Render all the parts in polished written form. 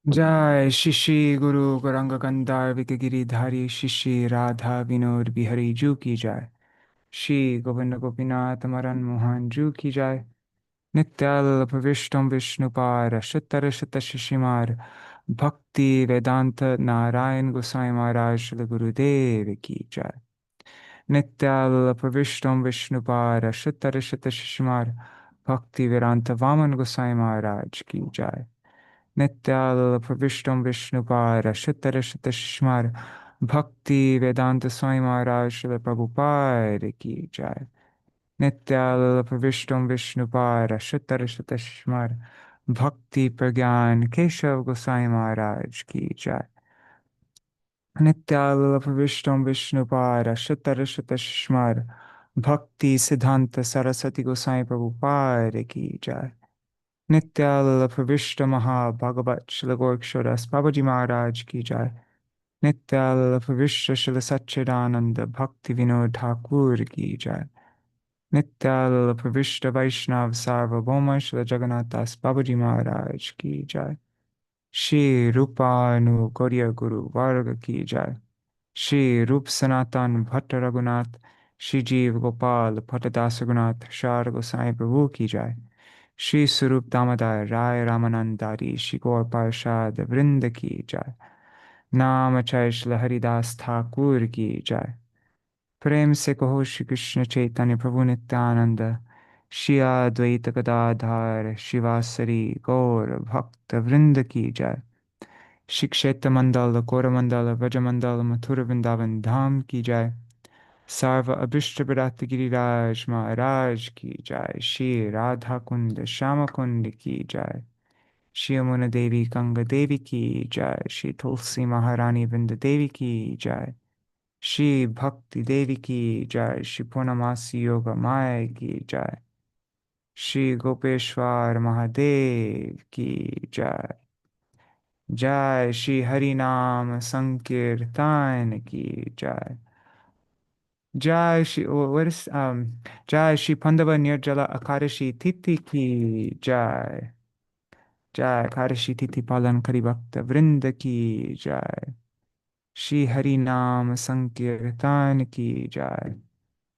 जय श्री श्री गुरु गौरांग कंदार विकगिरिधारी श्री श्री राधा विनोद बिहारी जू की जय। श्री गोविंद गोपीनाथ मरन मोहन जू की जय। नित्याल प्रविष्टम विष्णुपार शतर शत शिशिमार भक्ति वेदांत नारायण गोसाई महाराज श्री गुरुदेव की जय। नित्याल प्रविष्टम विष्णुपार शतर शत शिशिमार भक्ति वेदांत वामन गोसाई महाराज की जय। नित्याल प्रविष्टम विष्णुपार शतर शतश्मार भक्ति वेदांत स्वामी महाराज श्रील प्रभुपाद की जय। नित्याल प्रविष्टम विष्णुपार शतर शतश्मार भक्ति प्रज्ञान केशव गोसाई महाराज की जय। नित्याल प्रविष्टम विष्णुपार शतर शतश्मार भक्ति सिद्धांत सरस्वती गोसाई प्रभुपाद की जय। नित्याल प्रविष्ट महाभागवत श्री गोरक्षरदास बाबाजी महाराज की जय। नित्याल प्रविष्ट श्री सच्चिदानंद भक्ति विनोद ठाकुर की जय। नित्याल प्रविष्ट वैष्णव सार्वभौम श्री जगन्नाथ दास बाबाजी महाराज की जय। श्री रूपानु गौड़िय गुरु वर्ग की जय। श्री रूप सनातन भट्ट रघुनाथ श्री जीव गोपाल भट्टदास रघुनाथ शार गोसाई प्रभु की जय। श्री स्वरूप दामोदर राय रामानंदारी श्री गौर पार्षद वृंद की जय। नाम जय श्री हरिदास ठाकुर की जय। प्रेम से कहो श्री कृष्ण चैतन्य प्रभु नित्यानंद श्री अद्वैत गदाधर शिवासरी गौर भक्त वृंद की जय। श्री क्षेत्र मंडल गौरमंडल व्रजमंडल मथुर वृंदावन धाम की जय। सर्व अभिष्ट विराट गिरिराज महाराज की जय। श्री राधा कुंड श्याम कुंड की जय। श्री यमुना देवी गंगा देवी की जय। श्री तुलसी महारानी वृंद देवी की जय। श्री भक्ति देवी की जय। श्री पूर्णमासी योग माया की जय। श्री गोपेश्वर महादेव की जय। जय श्री हरि नाम संकीर्तन की जय। जय श्री what is जय श्री पंडव निर्जला एकादशी तिथि की जय। जय एकादशी तिथि पालन करी भक्त वृंद की जय। श्री हरि नाम संकीर्तन की जय।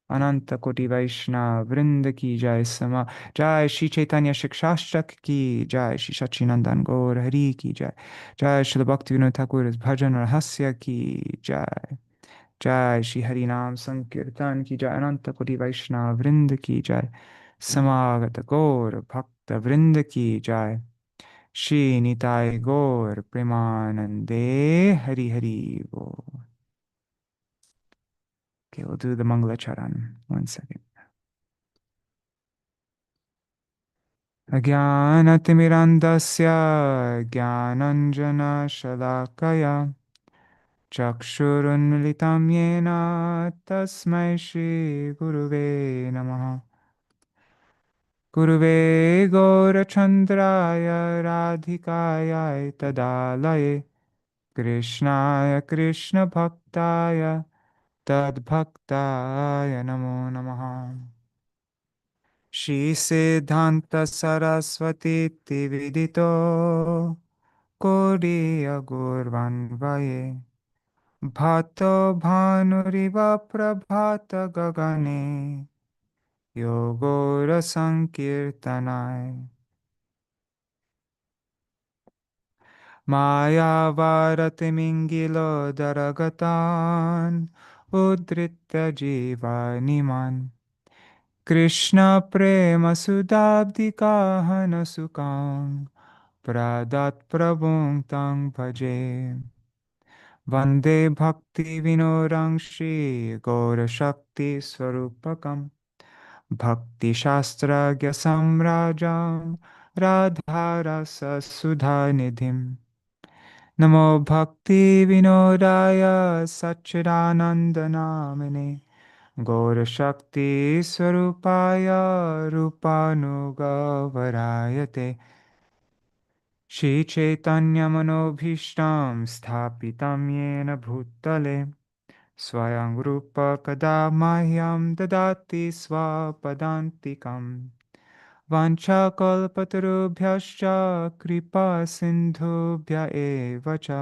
अनंत कोटि वैष्णव वृंद की जय समा। जय श्री चैतन्य शिक्षाष्टक की जय। श्री सच्चिनंदन गौर हरि की जय। जय श्री भक्ति विनोद ठाकुर भजन रहस्य की जय। जय श्री हरि नाम संकीर्तन की जय। अनंत कोटि वैष्णव वृंद की जय। समागत गौर भक्त वृंद की जय। श्री निताय गौर प्रेमानंदे हरि हरि बोल। Okay, we'll do the Mangala Charan. 1 second. Ajnanatimirandasya Jnananjana Shalakaya Chakshurunmilitam Yena Tasmai Shri Guruve Namaha. Guruve Gaurachandraya Radhikaya Tadalaye Krishnaya Krishna Bhaktaya Tadbhaktaya Namo Namaha. Shri Siddhanta Saraswati Tividito Koriya Gurvanvaye Bhato Bhanuriva Prabhata Gagane Yogora Sankirtanai Maya Varati Mingilo Daragatan Udritya Jiva Niman Krishna Prema Sudabdika Hanasukam Pradat Prabhung Tang Bhaje Vande Bhakti Vinorang Shri Gaura Shakti Swarupakam Bhakti Shastra Samrajam Radharasa Sudha Nidhim Namo Bhakti Vinodaya Satchidananda Namine Gaura Shakti Swarupaya Rupanugavarayate Shri Chaitanya Manobhishtam Sthapitam Yena Bhutale Swayam Rupa Kada Mahyam Dadati Swapadantikam Vanchakalpatarubhyascha kripa sindhubhya eva cha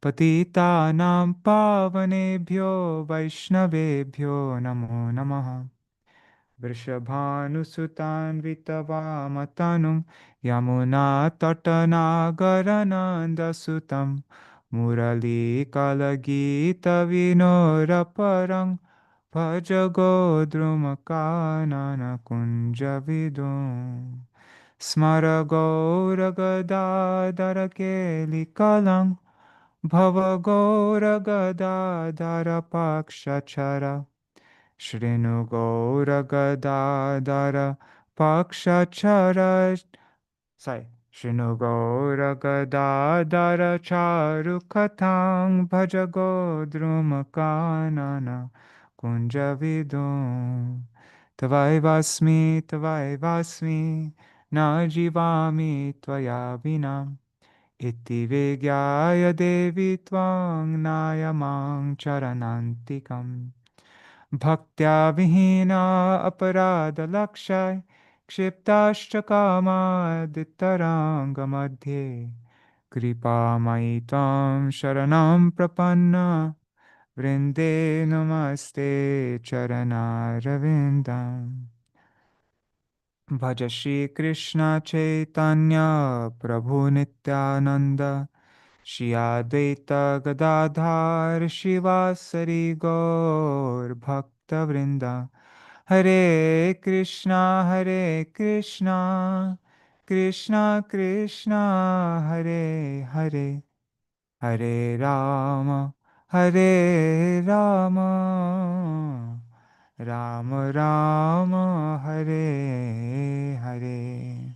patitanam pavanebhyo vaishnavebhyo namo namaha. Vrishabhanusutan vitavamatanum Yamuna tatanagaranandasutam Murali kalagita vinoraparang Bhajagodrumakanana kunjavidum Smaragoragadadara Bhavagoragadadara pakshachara Shrinu Gaura Gadadara Pakshachara Sai Shrinu Gaura Gadadara Charukatang Bhajagodrumakanana Kunjavidum Tavai Vasmi Na Jivami Tvaya Vinam Iti Vigyaya Devi Tvang Nayamang Charanantikam Bhaktya vihina aparada lakshay kshiptascha kamadittaranga madhye kripa maitam sharanam prapanna vrinde namaste charanaravindam Bhaja Shri Krishna Chaitanya Prabhu Nityananda Shri Advaita Gadadhar Shivasari Gaur Bhakta Vrinda Hare Krishna Krishna Krishna Hare Hare Hare Rama Hare Rama Rama Rama Hare Hare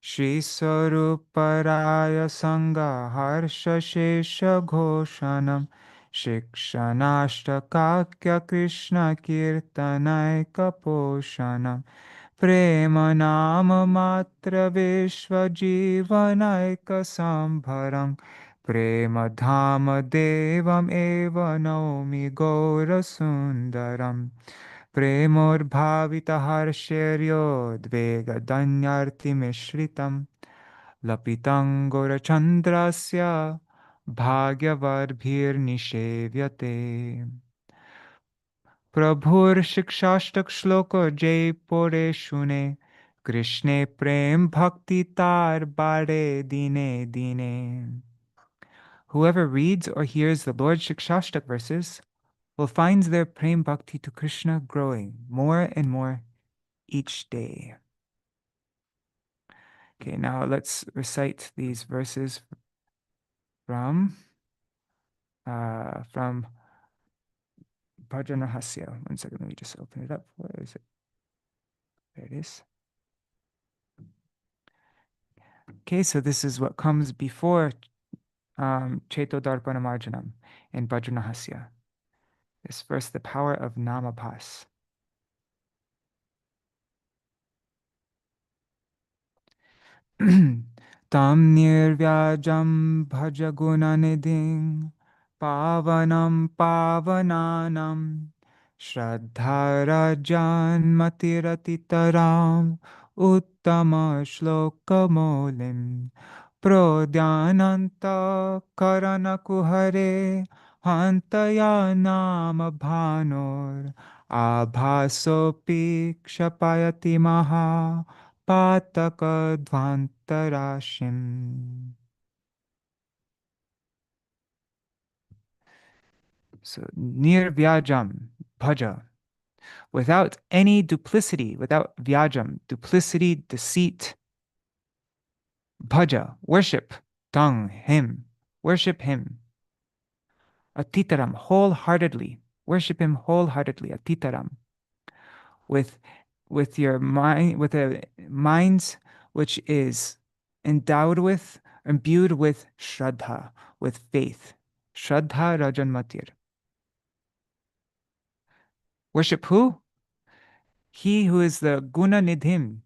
Shri Saruparaya Sangha Harsha Shesha Ghoshanam Shikshanashtakakya Krishna Kirtanai Kaposhanam Prema Nama Matra Vishwa Jivanaika Sambharam Prema Dhama Devam Eva Naumi Gaura Sundaram Premorbhavita Harsheryoddvega Mishritam Lapitam Gaurachandrasya Bhagyavarbhir Nishevyate Prabhur Shikshashtak Shloko Jai Pore Shune Krishne Prem Bhakti Tar Bade Dine Dine. Whoever reads or hears the Lord Shikshashtak verses will find their Prem Bhakti to Krishna growing more and more each day. Okay, now let's recite these verses from Bhajana-rahasya. One second, let me just open it up. Where is it? There it is. Okay, so this is what comes before Chaitodarpana Marjanam in Bhajana-rahasya. This first, the power of Namapas. Tam nirvyajam bhajagunanidhing pavanam pavananam shraddharajan matiratitaram uttama shlokamolim prodyananta karanakuhare hantaya nama bhanor abhasopi kshapayati maha Pataka Dvantarashim. So near Vyajam, Bhaja, without any duplicity, without Vyajam, duplicity, deceit, Bhaja, worship, Tang, him, worship him. Atitaram, wholeheartedly, worship him wholeheartedly, Atitaram. With your mind, with a minds which is endowed with, imbued with Shraddha, with faith. Shraddha Rajan Matir. Worship who? He who is the Guna Nidhim,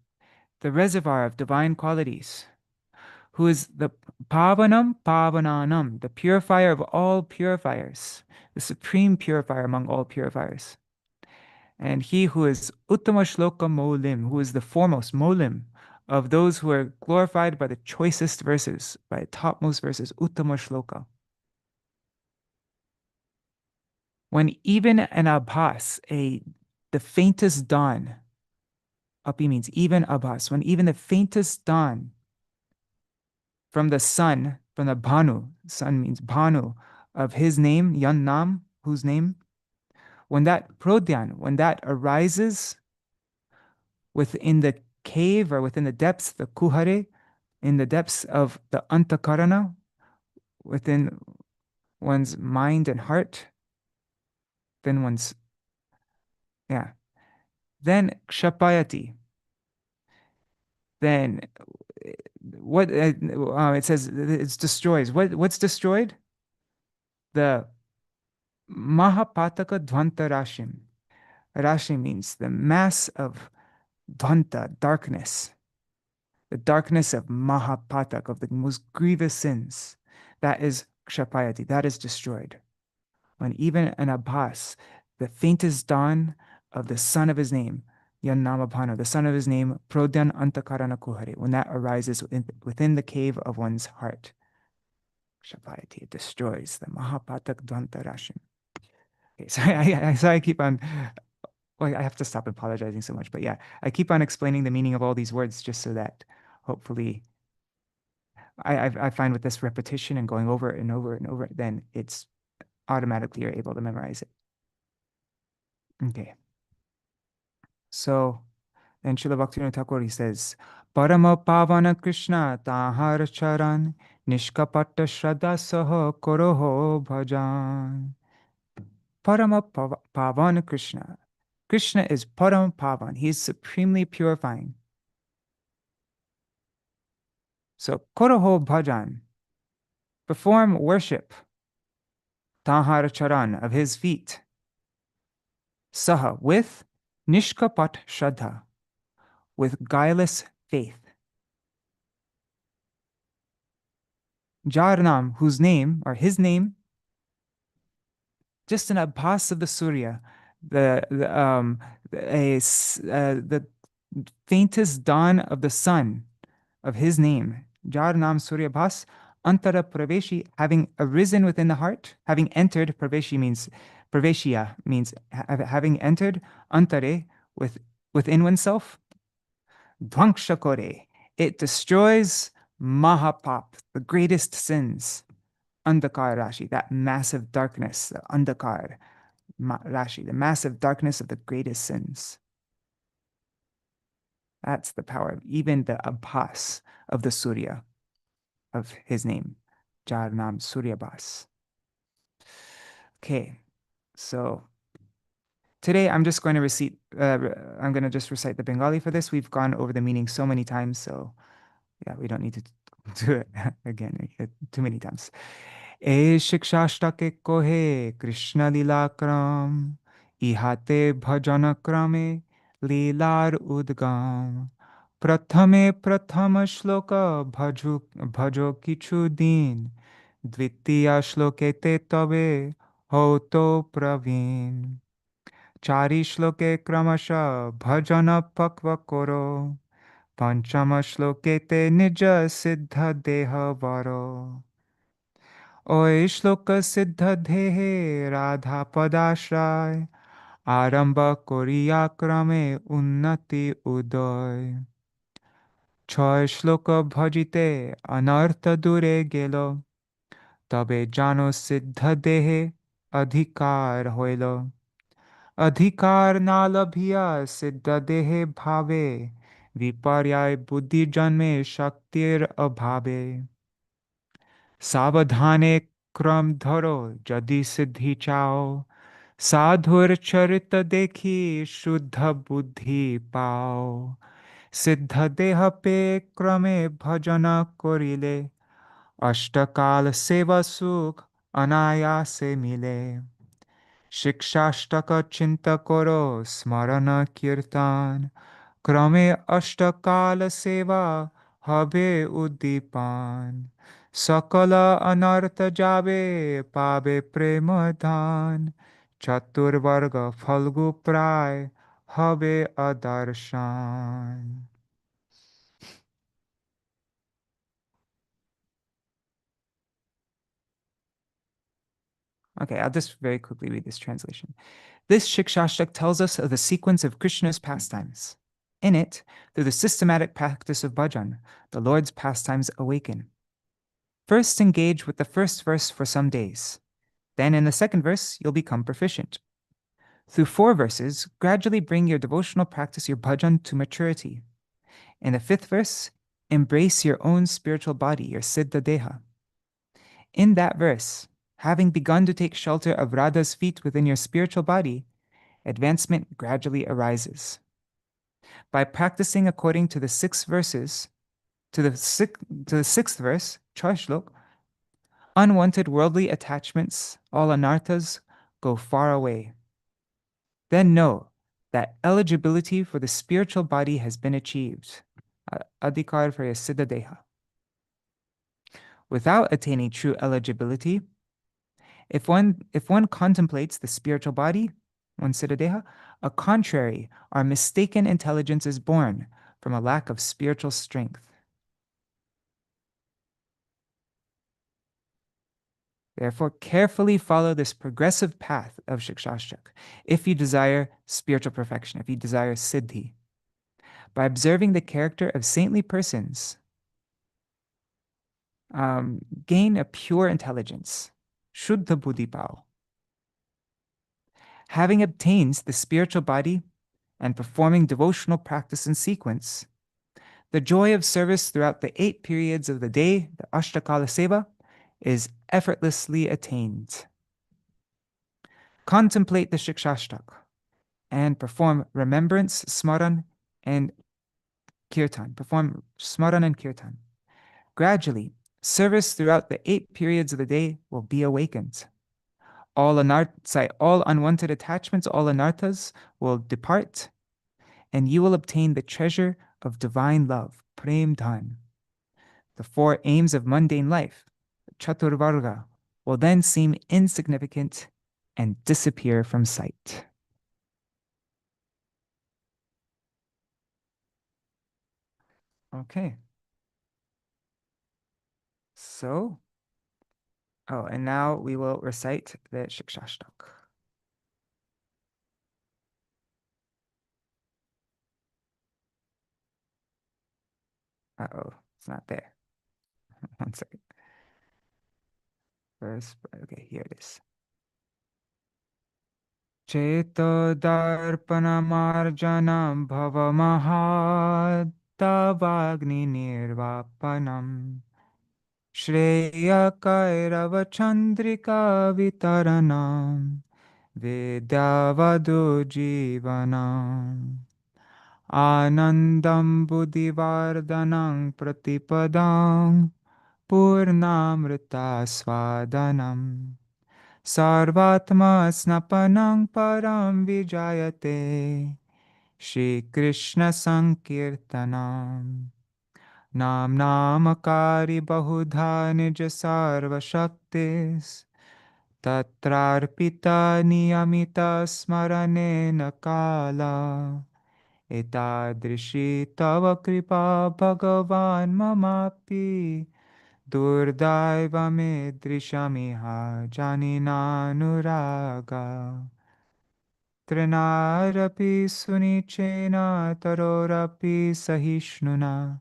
the reservoir of divine qualities, who is the Pavanam Pavananam, the purifier of all purifiers, the supreme purifier among all purifiers. And he who is Uttama Shloka Molim, who is the foremost Molim of those who are glorified by the choicest verses, by the topmost verses, Uttama Shloka. When even an abhas, the faintest dawn, api means even abhas, when even the faintest dawn from the sun, from the bhanu, sun means bhanu, of his name, yan nam, whose name, when that prodyan, when that arises within the cave or within the depths, the kuhare, in the depths of the antakarana, within one's mind and heart, then one's, yeah, then kshapayati, then what it says it's destroys. What's destroyed? The mahapataka dvanta rashim. Rashi means the mass of dvanta, darkness, the darkness of mahapatak, of the most grievous sins. That is kshapayati, that is destroyed. When even an abhas, the faintest dawn of the son of his name, Yan Namabhano, the son of his name, Prodyan Antakarana Kuhare, when that arises within the cave of one's heart. Kshapayati, it destroys the Mahapatak Dvanta Rashim. Okay, so I keep on, well, I have to stop apologizing so much, but yeah, I keep on explaining the meaning of all these words just so that hopefully I find with this repetition and going over it and over and over, then it's automatically you're able to memorize it. Okay. So then Srila Bhaktivinoda Thakur, he says, Parama Pavana Krishna Tahar Charan Nishkapatta Shraddha Saha Koroho Bhajan. Parama Pavana Krishna. Krishna is Param Pavan. He is supremely purifying. So Koroho Bhajan. Perform worship. Tahar Charan, of his feet. Saha, with Nishkapat Shraddha, with guileless faith. Jarnam, whose name, or his name, just an abhas of the Surya, the faintest dawn of the sun of his name, Jarnam Surya Bhas, Antara Praveshi, having arisen within the heart, having entered, Praveshya means having entered, Antare, within oneself, Dvankshakore, it destroys Mahapap, the greatest sins. Andakar Rashi, that massive darkness, the Andakar Rashi, the massive darkness of the greatest sins. That's the power of even the abhas of the Surya, of his name, Jarnam Suryabhas. Okay, so today I'm just going to I'm going to just recite the Bengali for this. We've gone over the meaning so many times, so yeah, we don't need to do it again too many times. E Śikṣāṣṭake kohe Krishna Lilakram, ihate bhajana krame Lilar udgam. Prathame prathama shloka bhajo kichu din, dvitiya shlokete tabe hoto praveen. Chari shloke kramasha bhajana pakva koro, panchama shlokete nija siddha deha varo. Oy shloka siddha dehe radha padashray, aramba koriya krame unnati udoy. Choy shloka bhajite anartha dure gelo, tabe jano siddha dehe adhikar hoilo. Adhikar na labhiya siddha dehe bhave, viparyay buddhi janme shaktir abhave. Savadhane kram dharo jadi siddhi chao, sadhur charita dekhi shuddha buddhi pao. Siddha deha pe krame bhajana korile, ashtakal seva sukh anayase mile. Shikshaštaka chinta koro smarana kirtan, krame ashtakala seva habe udipan. Sakala anartha jabe pabe premadhan, Chaturvarga Phalgu Pray Habe Adarshan. Okay, I'll just very quickly read this translation. This Shikshashtaka tells us of the sequence of Krishna's pastimes. In it, through the systematic practice of bhajan, the Lord's pastimes awaken. First, engage with the first verse for some days. Then, in the second verse, you'll become proficient. Through 4 verses, gradually bring your devotional practice, your bhajan, to maturity. In the 5th verse, embrace your own spiritual body, your siddha deha. In that verse, having begun to take shelter of Radha's feet within your spiritual body, advancement gradually arises. By practicing according to the 6 verses, to the 6th verse, Chaishlok, unwanted worldly attachments, all anarthas, go far away. Then know that eligibility for the spiritual body has been achieved. Adhikar for Siddha Deha. Without attaining true eligibility, if one contemplates the spiritual body, one Siddha Deha, a contrary or mistaken intelligence is born from a lack of spiritual strength. Therefore, carefully follow this progressive path of Shikshashtaka if you desire spiritual perfection, if you desire siddhi. By observing the character of saintly persons, gain a pure intelligence, Shuddha Buddhi Pao. Having obtained the spiritual body and performing devotional practice in sequence, the joy of service throughout the 8 periods of the day, the Ashtakala Seva, is effortlessly attained. Contemplate the Shikshashtaka and perform remembrance, smaran, and kirtan. Perform smaran and kirtan. Gradually, service throughout the 8 periods of the day will be awakened. All unwanted attachments, all anarthas will depart, and you will obtain the treasure of divine love, prem dhan. The 4 aims of mundane life, chaturvarga, will then seem insignificant and disappear from sight. Okay. So, and now we will recite the Shikshashtaka. Uh-oh, it's not there. One second. First, okay, here it is. Cetodarpanamarjanam bhavamahattavagni-nirvapanam Shreyakairava-chandrika vitaranam Vidyavadu jivanam Anandam buddhivardhanam pratipadam Purnamrita swadanam Sarvatma snapanam param vijayate Shri Krishna Sankirtanam Nam Namakari Bahudha Nija Sarva Shaktis Tatrarpita Niyamita Smarane Nakala Etadrishi Tava Kripa Bhagavan Mamapi Durdaiva me drishamiha janinanuraga Trinarapi sunichena tarorapi sahishnuna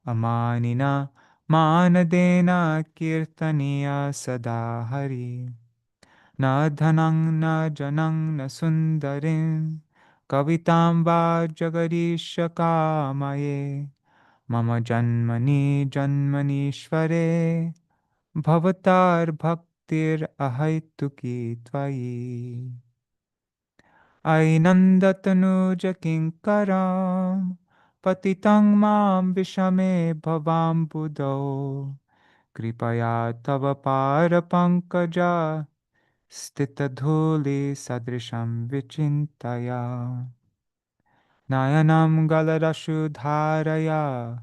Amanina manadena kirtaniya sadahari Na dhanang na janang na sundarim Kavitam va jagarisha kamaye Mama janmani janmanishvare Bhavatar bhaktir ahaituki tvayi Ainandatanu kinkaram Patitang mam vishame bhavam buddho Kripaya tava para pankaja Stita dhuli sadrisham vichintaya Nayanam galadashu dharaya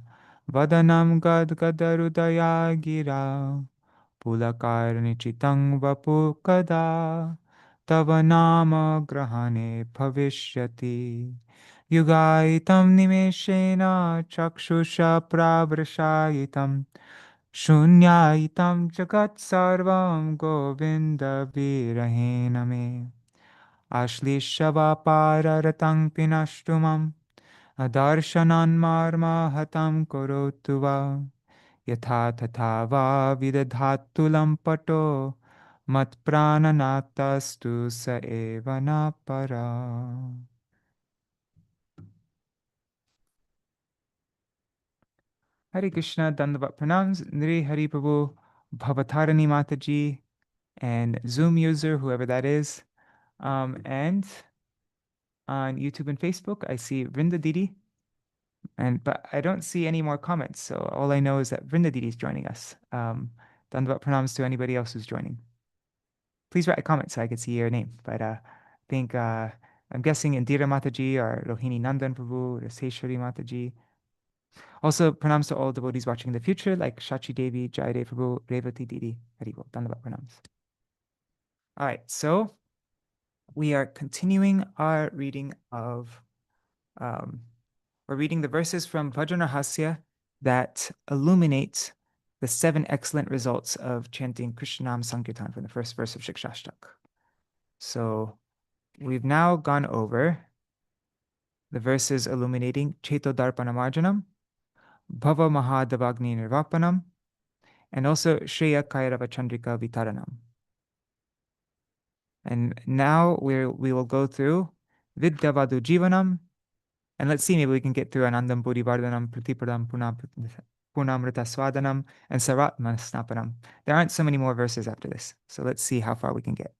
Vadanam gadgadarudaya gira Pulakarnichitang vapu kada Tava nama grahane bhavishyati. Yugaitam nimeshena chakshusha pravrashayitam. Shunyaitam jagat sarvam govinda virahena me. Ashlishava pararatang pinashtumam. Adarshanan marma hatam korotuva. Yatha tatha va vidadhatulam pato. Mat prananatastu sa eva na para. Hare Krishna, Dandavat Pranams, Nri Hari Prabhu, Bhavatarani Mataji, and Zoom user, whoever that is. And on YouTube and Facebook, I see Vrinda Didi, but I don't see any more comments. So all I know is that Vrinda Didi is joining us. Dandavat Pranams to anybody else who's joining. Please write a comment so I can see your name. But I think I'm guessing Indira Mataji or Rohini Nandan Prabhu or Seshwari Mataji. Also, pranams to all devotees watching in the future, like Shachi Devi, Jaydev Prabhu, Revati Didi, Haribol, Dandavat pranams. All right, so we are continuing our reading of, we're reading the verses from Bhajana-rahasya that illuminate the 7 excellent results of chanting Krishnanam Sankirtan from the first verse of Śrī Śikṣāṣṭaka. So we've now gone over the verses illuminating Chaitodarpana Marjanam, Bhava Mahadavagni Nirvapanam, and also Shreya Kairava Chandrika Vitaranam. And now we will go through Vidyavadu Jivanam, and let's see, maybe we can get through Anandam Bodhivardhanam, Pratipadam Punamrita Swadanam, and Saratma Snapanam. There aren't so many more verses after this, so let's see how far we can get.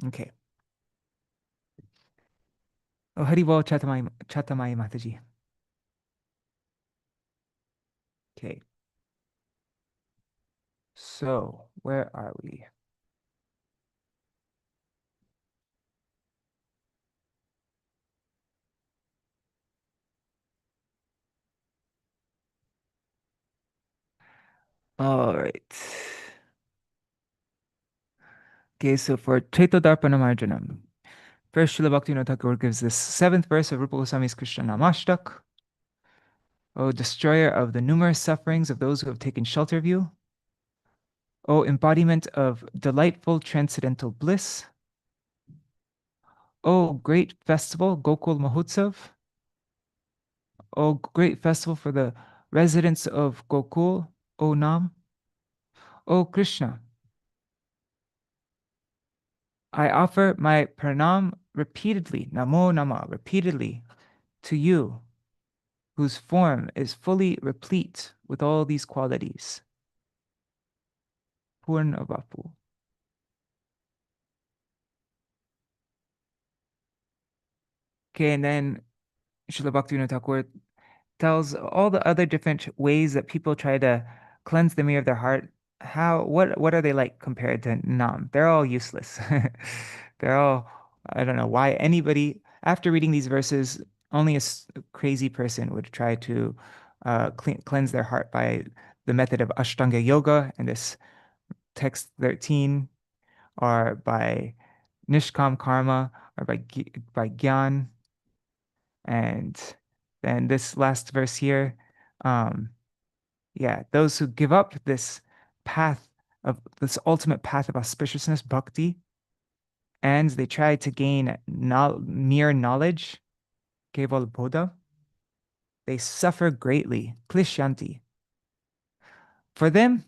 Okay. Oh, Haribol Chatamai Mataji. Okay. So, where are we? All right. Okay, so for Chaitodarpana Marjanam, first Srila Bhaktivinoda Thakur gives this 7th verse of Rupa Goswami's Krishna Namashtak. O destroyer of the numerous sufferings of those who have taken shelter of you. O embodiment of delightful transcendental bliss. O great festival, Gokul Mahotsav. O great festival for the residents of Gokul, O Nam. O Krishna, I offer my pranam repeatedly, Namo Nama, repeatedly to you, whose form is fully replete with all these qualities. Purna Vapu. Okay, and then Srila Bhaktivinoda Thakur tells all the other different ways that people try to cleanse the mirror of their heart. What are they like compared to Nam? They're all useless. They're all, I don't know why anybody, after reading these verses, only a crazy person would try to cleanse their heart by the method of Ashtanga Yoga and this text 13, or by Nishkam Karma, or by Gyan. And then this last verse here, yeah, those who give up this path of this ultimate path of auspiciousness, bhakti, and they try to gain mere knowledge, keval bodha, they suffer greatly, klishyanti. For them,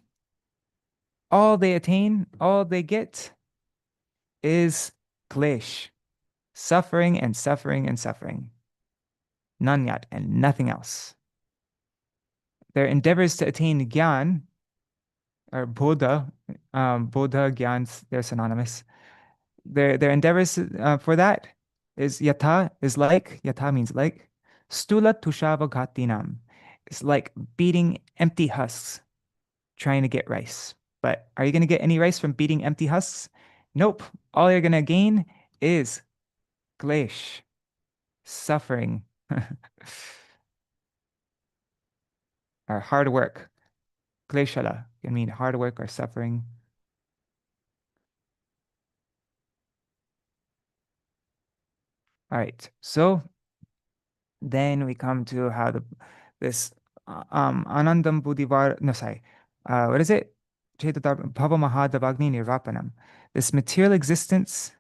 all they attain, all they get is klish, suffering and suffering and suffering. Nanyat and nothing else. Their endeavors to attain gyan, or bodha, bodha, gyans, they're synonymous. Their endeavors for that is yatha, is like, yatha means like, stula tushava ghatinam. It's like beating empty husks, trying to get rice. But are you going to get any rice from beating empty husks? Nope. All you're going to gain is klesh, suffering, or hard work. Kleshala can mean hard work or suffering. All right. So then we come to how this Anandam Buddhivar, no, sorry, what is it? Bhava Mahadavagni Nirvapanam. This material existence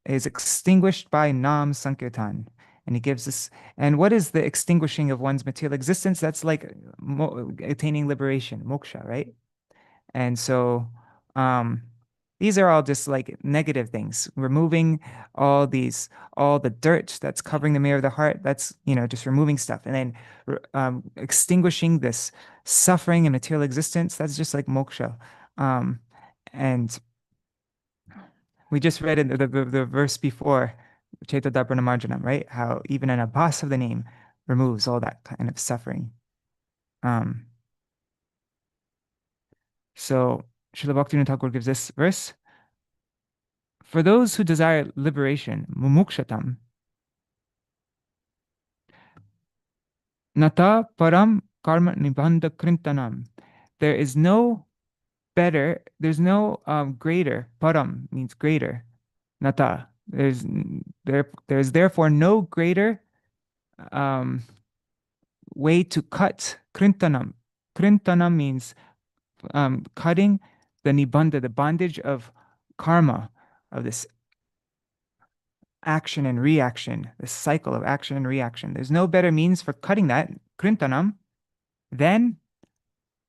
is extinguished by Nam Sankirtan. And he gives this, and what is the extinguishing of one's material existence? That's like attaining liberation, moksha, right? And so um, these are all just like negative things. Removing all the dirt that's covering the mirror of the heart, that's, just removing stuff. And then extinguishing this suffering and material existence, that's just like moksha. Um, and we just read in the verse before, Chetadabrana Marjanam, right? How even an abbas of the name removes all that kind of suffering. Um, so Srila Bhaktivinoda Thakur gives this verse. For those who desire liberation, mumukshatam, nata param karma nibandha krintanam. There is no there's no greater, param means greater, nata. There's therefore no greater um, way to cut krintanam. Krintanam means cutting the nibandha, the bondage of karma, of this action and reaction, this cycle of action and reaction. There's no better means for cutting that, krintanam, than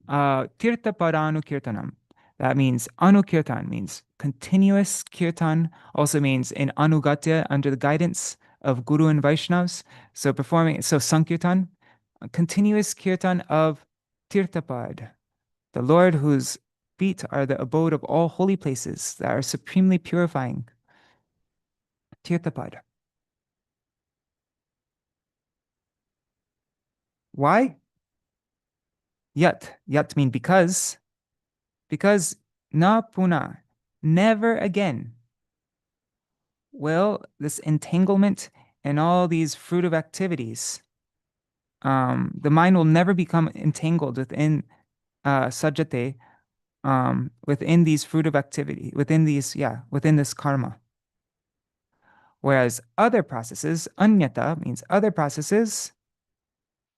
tirtha paranu kirtanam. That means anukirtan, means continuous kirtan, also means in anugatya, under the guidance of Guru and Vaishnavas. So sankirtan, a continuous kirtan of tirthapad, the Lord whose feet are the abode of all holy places that are supremely purifying. Tirthapad. Why? Yat mean because na puna, never again will this entanglement and all these fruitive activities, the mind will never become entangled within sajjate, within these fruitive activity, within this karma. Whereas other processes, anyata means other processes,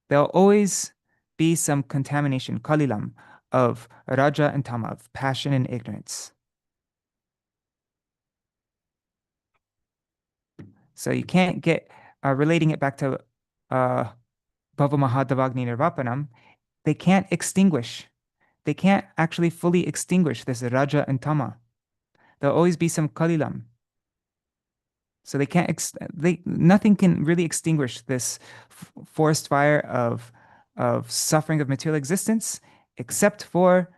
there'll always be some contamination, kalilam, of raja and tama, of passion and ignorance. So you can't get, relating it back to Bhava Mahadavagni Nirvapanam, they can't extinguish. They can't actually fully extinguish this raja and tama. There'll always be some kalilam. So they can't, nothing can really extinguish this forest fire of suffering of material existence except for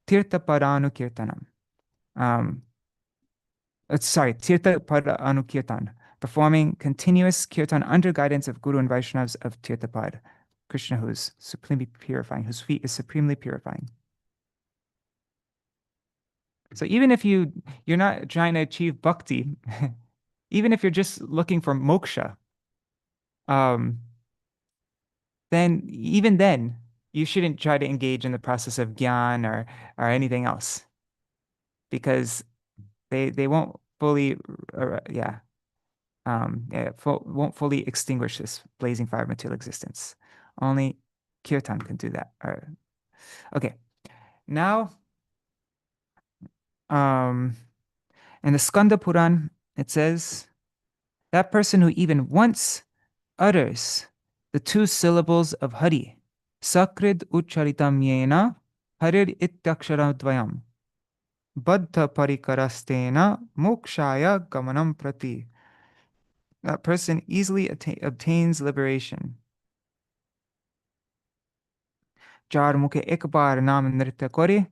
tirtha paranu kirtanam. Tirtha paranu kirtan, performing continuous kirtan under guidance of Guru and Vaishnavas of Tirthapad, Krishna who is supremely purifying, whose feet is supremely purifying. So even if you're not trying to achieve bhakti, even if you're just looking for moksha, um, then you shouldn't try to engage in the process of gyan or anything else, because they won't fully won't fully extinguish this blazing fire of material existence. Only kirtan can do that. Okay, now in the Skanda Puran it says that person who even once utters the two syllables of Hari, Sakrid Ucharitam Yena Harir Ityaksharadvayam, Baddha Parikarastena Mokshaya Gamanam Prati. That person easily obtains liberation. Jar Mukhe Ekbar Nam Nritya Kore,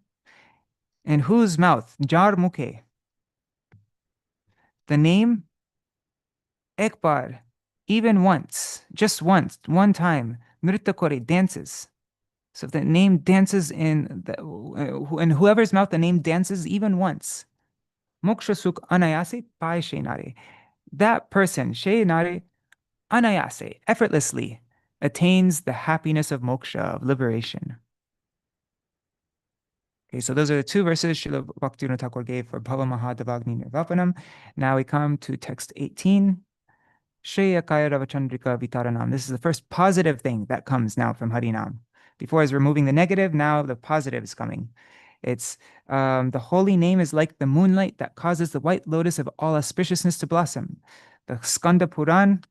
in whose mouth, Jar Mukhe, the name Ekbar, even once, just once, one time, Nritya Kore, dances. So if the name dances in whoever's mouth the name dances even once, moksha sukh anayase pai shenare. That person, shenare, anayase, effortlessly attains the happiness of moksha, of liberation. Okay, so those are the two verses Srila Bhaktivinoda Thakur gave for Bhava Mahadavagni Nirvapanam. Now we come to text 18. Shreya Kairava Chandrika Vitaranam. This is the first positive thing that comes now from Harinam. Before is removing the negative, now the positive is coming. It's the holy name is like the moonlight that causes the white lotus of all auspiciousness to blossom. The Skanda Puran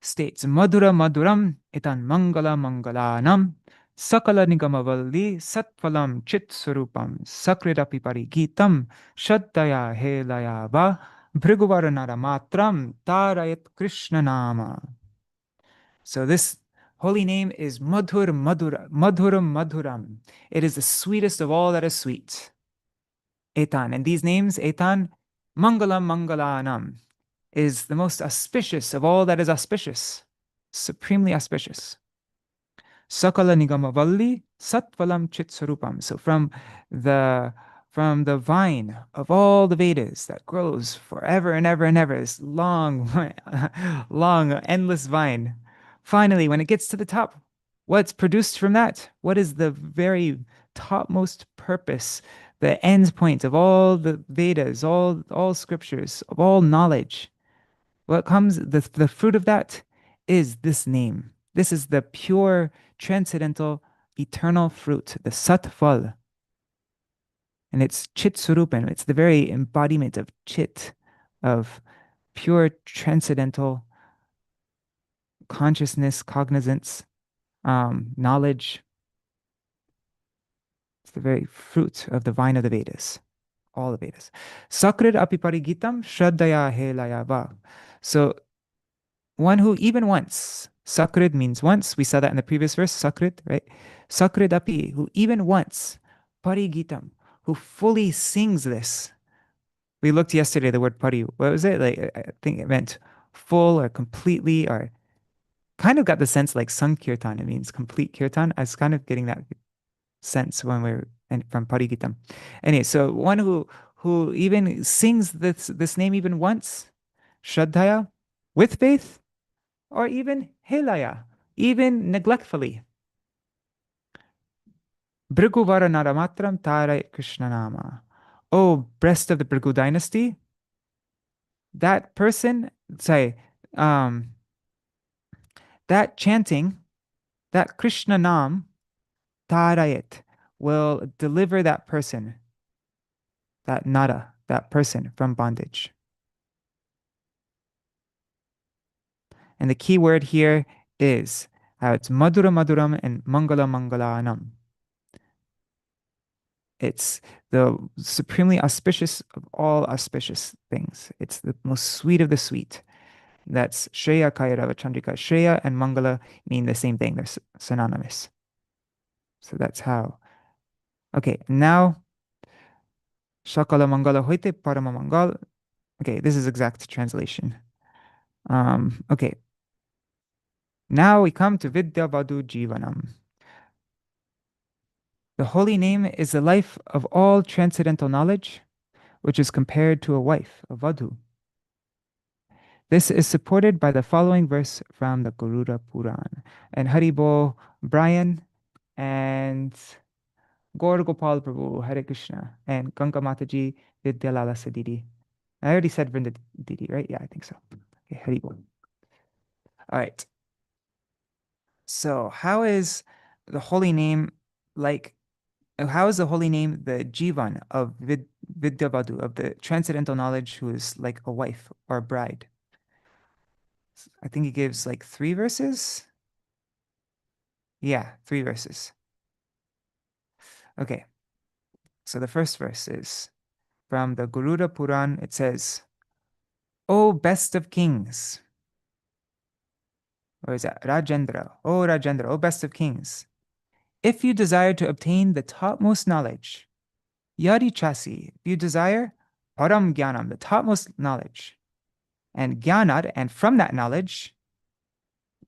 states Madhura Madhuram Itan Mangala Mangalanam Sakala Nigamavalli Satphalam Chit Surupam Sakridapi Parigitam Shaddaya Helaya Va Bhriguvaranara Matram Tarayat Krishna Nama. So this holy name is Madhur Madhura, Madhuram Madhuram. It is the sweetest of all that is sweet. Etan. And these names, Etan, Mangalam Mangalanam, is the most auspicious of all that is auspicious, supremely auspicious. Sakala Nigamavalli Satvalam Chit Sarupam. So from the vine of all the Vedas that grows forever and ever and ever, this long, long, endless vine. Finally, when it gets to the top, what's produced from that? What is the very topmost purpose, the end point of all the Vedas, all scriptures, of all knowledge? What comes, the fruit of that is this name. This is the pure, transcendental, eternal fruit, the Satfal. And it's Chit Surupan. It's the very embodiment of Chit, of pure, transcendental consciousness, cognizance, knowledge. It's the very fruit of the vine of the Vedas, all the Vedas. Sakrid apiparigitam shraddaya helaya va. So one who even once, sakrid means once, we saw that in the previous verse, sakrid, right? Sakrid api, who even once, parigitam, who fully sings this. We looked yesterday, the word pari, what was it? Like, I think it meant full or completely, or kind of got the sense like sankirtan, it means complete kirtan. I was kind of getting that sense when we're from parigitam. Anyway, so one who even sings this name even once, shraddhaya, with faith, or even helaya, even neglectfully. Bhriguvara naramatram tarai krishnanama. Oh, breast of the Bhrigu dynasty, that person, say, that chanting, that Krishna nam, tarayat, will deliver that person, that nara, that person from bondage. And the key word here is how it's madhura madhuram and mangala mangalanam. It's the supremely auspicious of all auspicious things. It's the most sweet of the sweet. That's Shreya Kairava Chandrika. Shreya and Mangala mean the same thing. They're synonymous. So that's how. Okay, now Shakala Mangala Hoite Parama Mangal. Okay, this is exact translation. Okay. Now we come to Vidya Vadu Jivanam. The holy name is the life of all transcendental knowledge, which is compared to a wife, a Vadhu. This is supported by the following verse from the Garuda Puran. And Haribo, Brian, and Gaur Gopal Prabhu, Hare Krishna, and Ganga Mataji, Vidyalala Sadidi. I already said Vrinda Didi, right? Yeah, I think so. Okay, Haribo. All right. So how is the holy name like, how is the holy name the Jivan of Vidyavadu, of the transcendental knowledge who is like a wife or a bride? I think he gives like 3 verses. Yeah, 3 verses. Okay. So the first verse is from the Garuda Puran. It says, O best of kings. Or is that Rajendra? O Rajendra, O best of kings. If you desire to obtain the topmost knowledge, Yadi Chasi, if you desire Param Gyanam, the topmost knowledge, and Gyanad, and from that knowledge,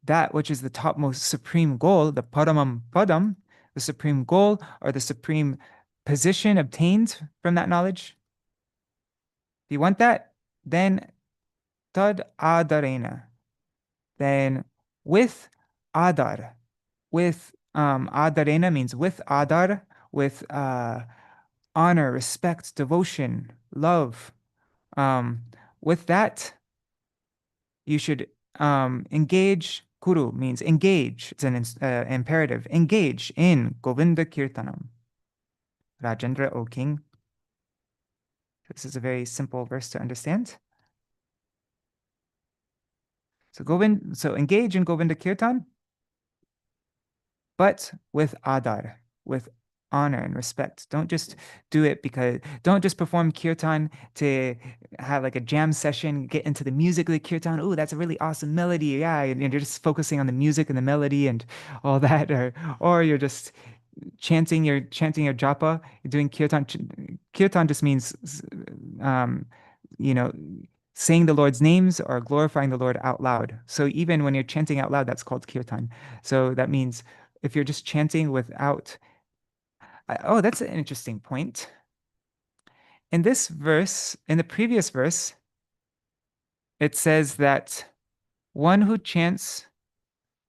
that which is the topmost supreme goal, the Paramam Padam, the supreme goal or the supreme position obtained from that knowledge. If you want that, then Tad Adarena, then with Adar, with Adarena means with Adar, with honor, respect, devotion, love. With that, you should engage, kuru means engage. It's an imperative. Engage in Govinda Kirtanam. Rajendra, O king. This is a very simple verse to understand. So engage in Govinda Kirtan, but with adar, with honor and respect. Don't just don't just perform kirtan to have like a jam session, get into the music of the kirtan. Oh, that's a really awesome melody. Yeah. And you're just focusing on the music and the melody and all that. Or you're just chanting your japa, you're doing kirtan. Kirtan just means, um, you know, saying the Lord's names or glorifying the Lord out loud. So even when you're chanting out loud, that's called kirtan. So that means if you're just chanting without, oh, that's an interesting point. In this verse, in the previous verse, it says that one who chants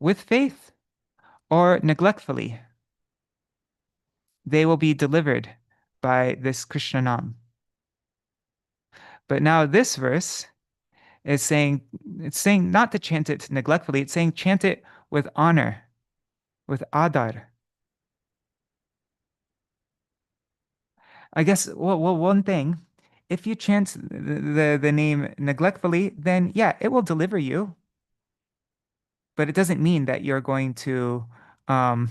with faith or neglectfully, they will be delivered by this Krishna Nam. But now this verse is saying, it's saying not to chant it neglectfully, it's saying chant it with honor, with adar. I guess, well, one thing, if you chant the name neglectfully, then yeah, it will deliver you. But it doesn't mean that you're going to, um,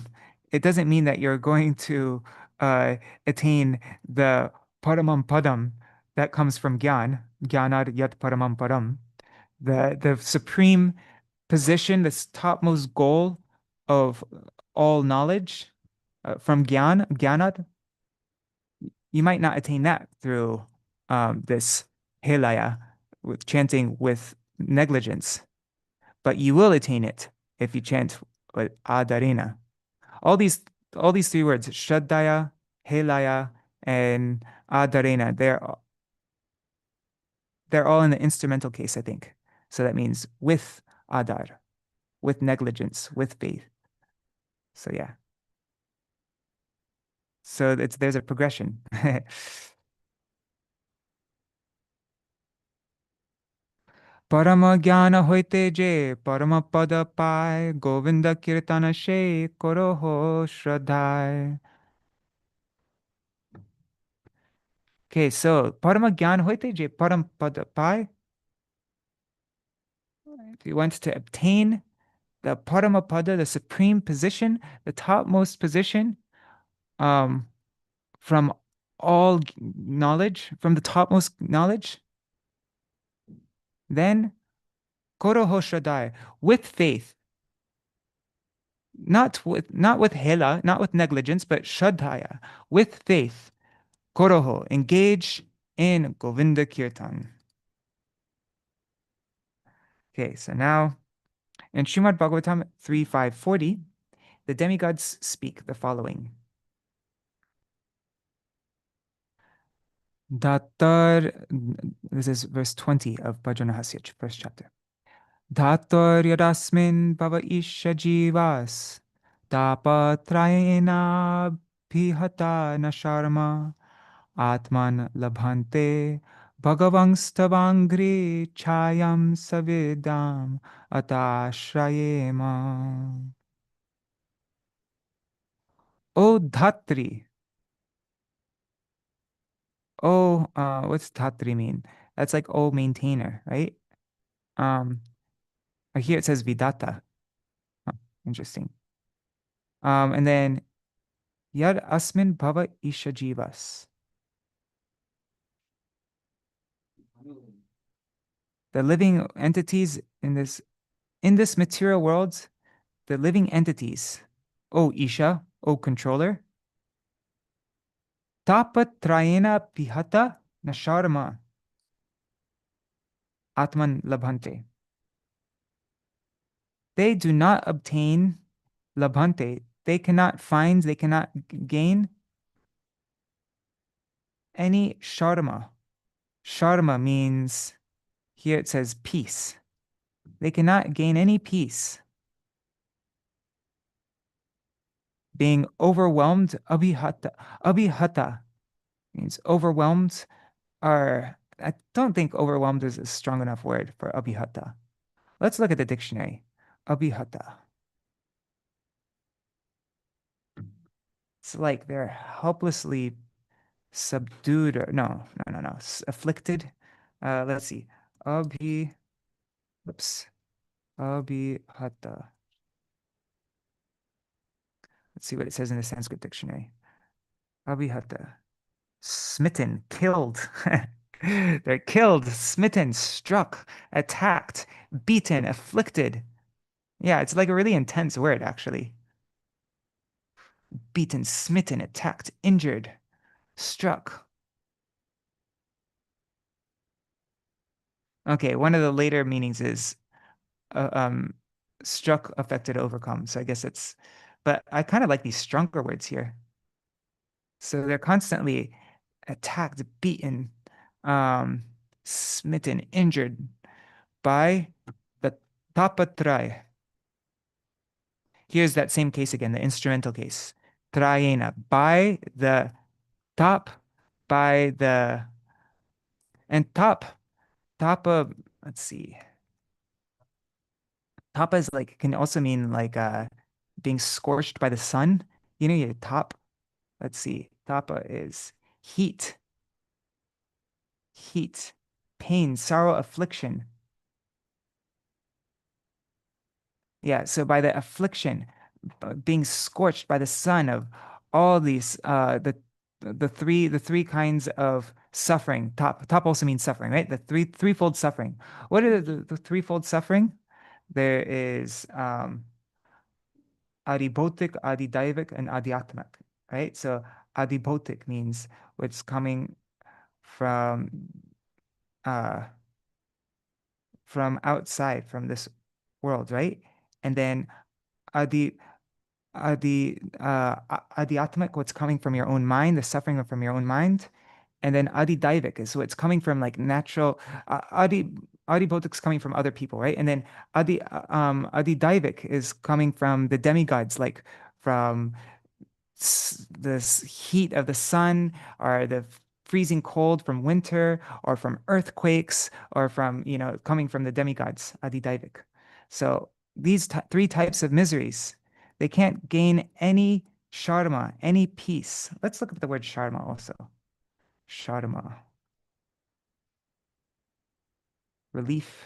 it doesn't mean that you're going to uh, attain the paramam padam that comes from gyanad yat paramam padam, the supreme position, this topmost goal of all knowledge from gyanad. You might not attain that through this helaya, with chanting with negligence, but you will attain it if you chant with adarena. All these all these three words, shraddaya, helaya, and adarena, they're all in the instrumental case, I think. So that means with adar, with negligence, with faith. So yeah. So there's a progression. परम ज्ञान होते जे परम पद पाए गोविंद कीर्तन से करो हो श्रद्धाय. Okay, so parama gyan hoite je param pada pai. If you want to obtain the parama pada, the supreme position, the topmost position, um, from all knowledge, from the topmost knowledge, then koro ho shraddai, with faith, not with hela, not with negligence, but shraddhaya, with faith. Koroho, engage in Govinda Kirtan. Okay, so now in Srimad Bhagavatam 3.5.40, the demigods speak the following. Dhatar, this is verse 20 of Bhajana-rahasya, first chapter. Dhatar yadasmin bhava isha jivas, tapatrayena bhihata na sharma, atman labhante bhagavangstavangri chayam savidam atashrayema. O Dhatri. What's Dhatri mean? That's like O maintainer, right? Um, Here it says Vidata. Oh, interesting. And then Yad Asmin Bhava Isha Jivas. The living entities in this material world, the living entities. O Isha, O controller. Tapatrayena Pihata Nasharma Atman Labhante. They do not obtain labhante. They cannot find, they cannot gain any sharma. Sharma means, here it says peace. They cannot gain any peace. Being overwhelmed, abhihata. Abhihata means overwhelmed, or I don't think overwhelmed is a strong enough word for abhihata. Let's look at the dictionary. Abhihata. It's like they're helplessly subdued or no. Afflicted. Let's see. Abhi, oops. Abhihata. Let's see what it says in the Sanskrit dictionary. Abhihata. Smitten, killed. They're killed, smitten, struck, attacked, beaten, afflicted. Yeah, it's like a really intense word, actually. Beaten, smitten, attacked, injured, struck. Okay, one of the later meanings is uh, um, struck, affected, overcome. So I guess but I kind of like these stronger words here. So they're constantly attacked, beaten, um, smitten, injured by the tapatrai. Here's that same case again, the instrumental case. Trayena, by the top, by the, and tapa, let's see. Tapa is like, can also mean like being scorched by the sun. You know, your top, let's see. Tapa is heat, heat, pain, sorrow, affliction. Yeah, so by the affliction, being scorched by the sun of all these the three kinds of suffering. Top also means suffering, right? The threefold suffering. What are the threefold suffering? There is adibhotik, adidaivik, and adhyatmic, right? So adibhotik means what's coming from uh from outside, from this world, right? And then adi adhyatmic, what's coming from your own mind, the suffering from your own mind. And then adidaivik is what's coming from like natural adibhotik's coming from other people, right? And then adidaivik is coming from the demigods, like from this heat of the sun, or the freezing cold from winter, or from earthquakes, or from, coming from the demigods, adidaivik. So these three types of miseries, they can't gain any sharma, any peace. Let's look at the word sharma also. Sharma, relief.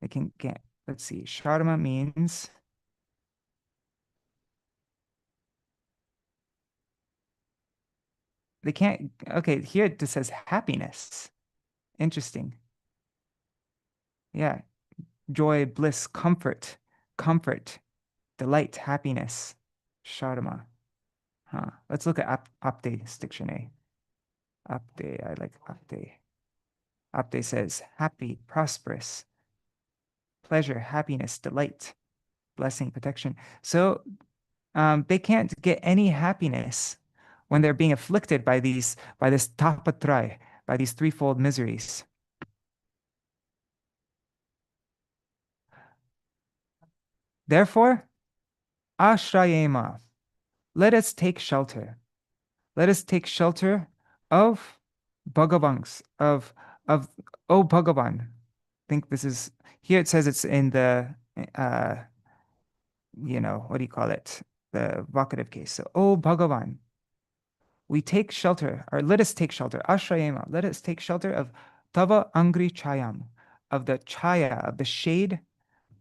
They can get, let's see, sharma means they can't, okay, here it just says happiness. Interesting. Yeah, joy, bliss, comfort, delight, happiness, sharma. Huh. Let's look at Apte's dictionary. Apte, I like Apte. Apte says happy, prosperous, pleasure, happiness, delight, blessing, protection. So they can't get any happiness when they're being afflicted by this tapatrai, by these threefold miseries. Therefore, ashrayema, let us take shelter. Let us take shelter of Bhagavangs, of O Bhagavan. I think this is here it says it's in the uh what do you call it? The vocative case. So, O Bhagavan, we take shelter, or let us take shelter, Ashrayema, let us take shelter of Tava Angri Chayam, of the chaya, of the shade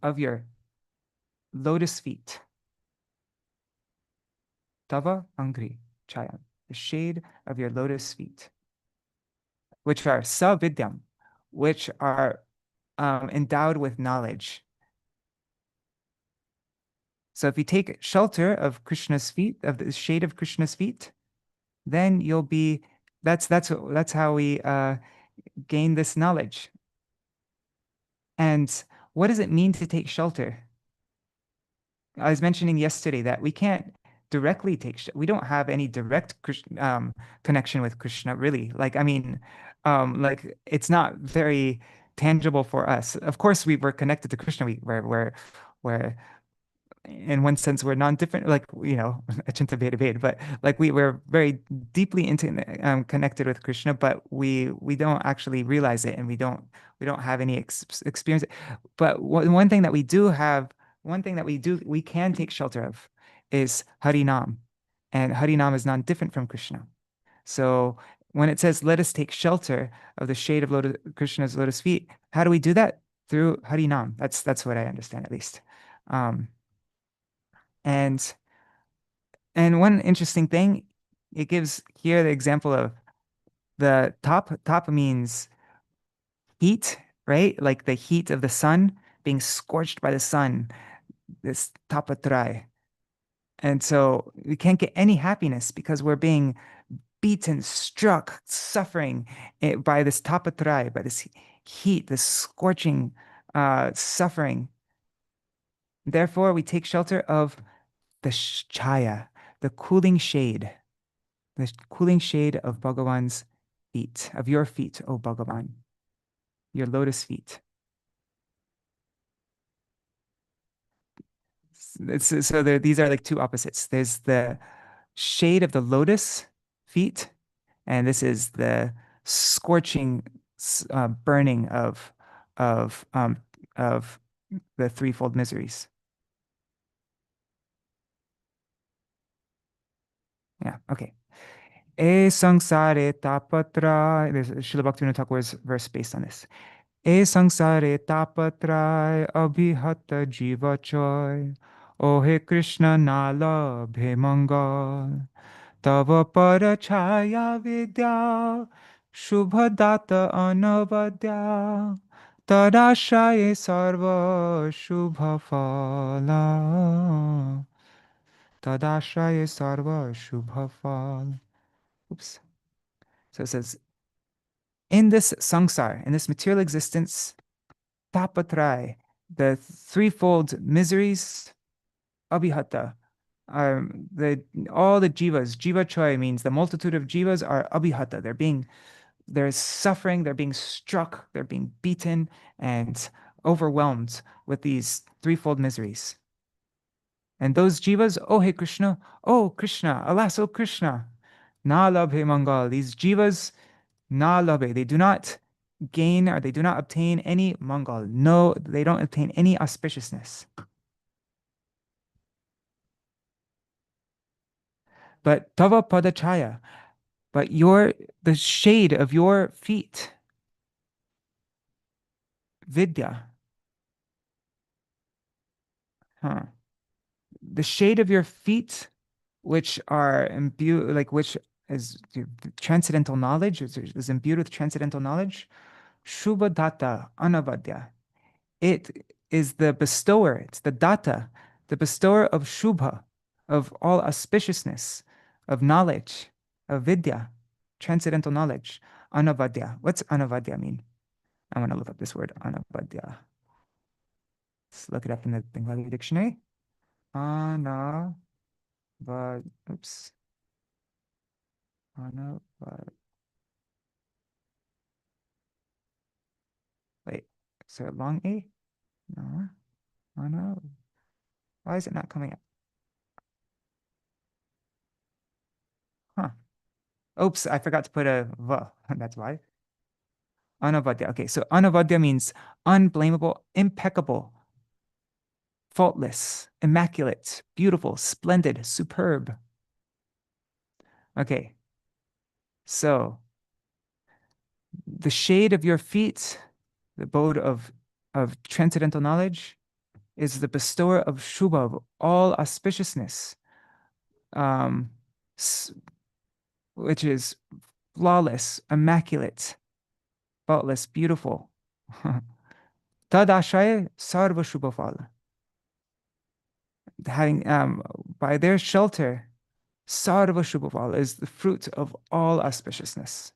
of your lotus feet. Tava Angri Chayam, the shade of your lotus feet, which are savidyam, which are endowed with knowledge. So if you take shelter of Krishna's feet, of the shade of Krishna's feet, then you'll be. That's how we gain this knowledge. And what does it mean to take shelter? I was mentioning yesterday that we can't directly we don't have any direct connection with Krishna, really. Like, I mean, like it's not very tangible for us. Of course, we're connected to Krishna. We're in one sense we're non-different, like Achinta Veda Veda, but like we're very deeply connected with Krishna, but we don't actually realize it, and we don't have any experience. But one thing that we do have, we can take shelter of, is Harinam, and Harinam is non-different from Krishna. So when it says, "Let us take shelter of the shade of Krishna's lotus feet," how do we do that? Through Harinam. That's what I understand, at least. Um, and and one interesting thing, it gives here the example of the top. Top means heat, right? Like the heat of the sun, being scorched by the sun, this tapatrai. And so we can't get any happiness because we're being beaten, struck, suffering by this tapatrai, by this heat, this scorching suffering. Therefore, we take shelter of the chaya, the cooling shade of Bhagavan's feet, of your feet, O Bhagavan, your lotus feet. These are like two opposites. There's the shade of the lotus feet, and this is the scorching, burning of um, of the threefold miseries. Yeah. Okay. E sangsare tapatra. There's Srila Bhaktivinoda Thakur's verse based on this. E sangsare tapatrai abhihata jiva choy. O he Krishna nala bhe mangal. Tava para chaya vidya. Shubhadata anavadya. Tadashaye sarva shubha phala. Tadashaye sarva shubha phala. Oops. So it says, in this sangsar, in this material existence, tapatrai, the threefold miseries, abhihata, are all the jivas. Jiva choy means the multitude of jivas are abhihata. They're suffering, they're being struck, they're being beaten and overwhelmed with these threefold miseries. And those jivas, oh Krishna, alas, oh Krishna, na labhe mangal. These jivas, na labhe, they do not gain, or they do not obtain any mangal. No, they don't obtain any auspiciousness. But tava padachaya, but the shade of your feet, vidya, huh? The shade of your feet, which are imbued, like which is transcendental knowledge, is imbued with transcendental knowledge. Shubha data anavadya. It is the bestower, it's the data, the bestower of shubha, of all auspiciousness, of knowledge, of vidya, transcendental knowledge. Anavadya. What's anavadya mean? I want to look up this word, anavadya. Let's look it up in the Bengali dictionary. Anavad, oops. Anavad. Wait, is there a long A? No. Oh no. Why is it not coming up? Huh. Oops, I forgot to put a V. That's why. Anavadya. Okay, so anavadya means unblameable, impeccable, faultless, immaculate, beautiful, splendid, superb. Okay, so the shade of your feet, the abode of transcendental knowledge, is the bestower of Shubha, of all auspiciousness, um, which is flawless, immaculate, faultless, beautiful. Tadashaya sarva shubhafala. Having by their shelter, sarva shubhafala is the fruit of all auspiciousness.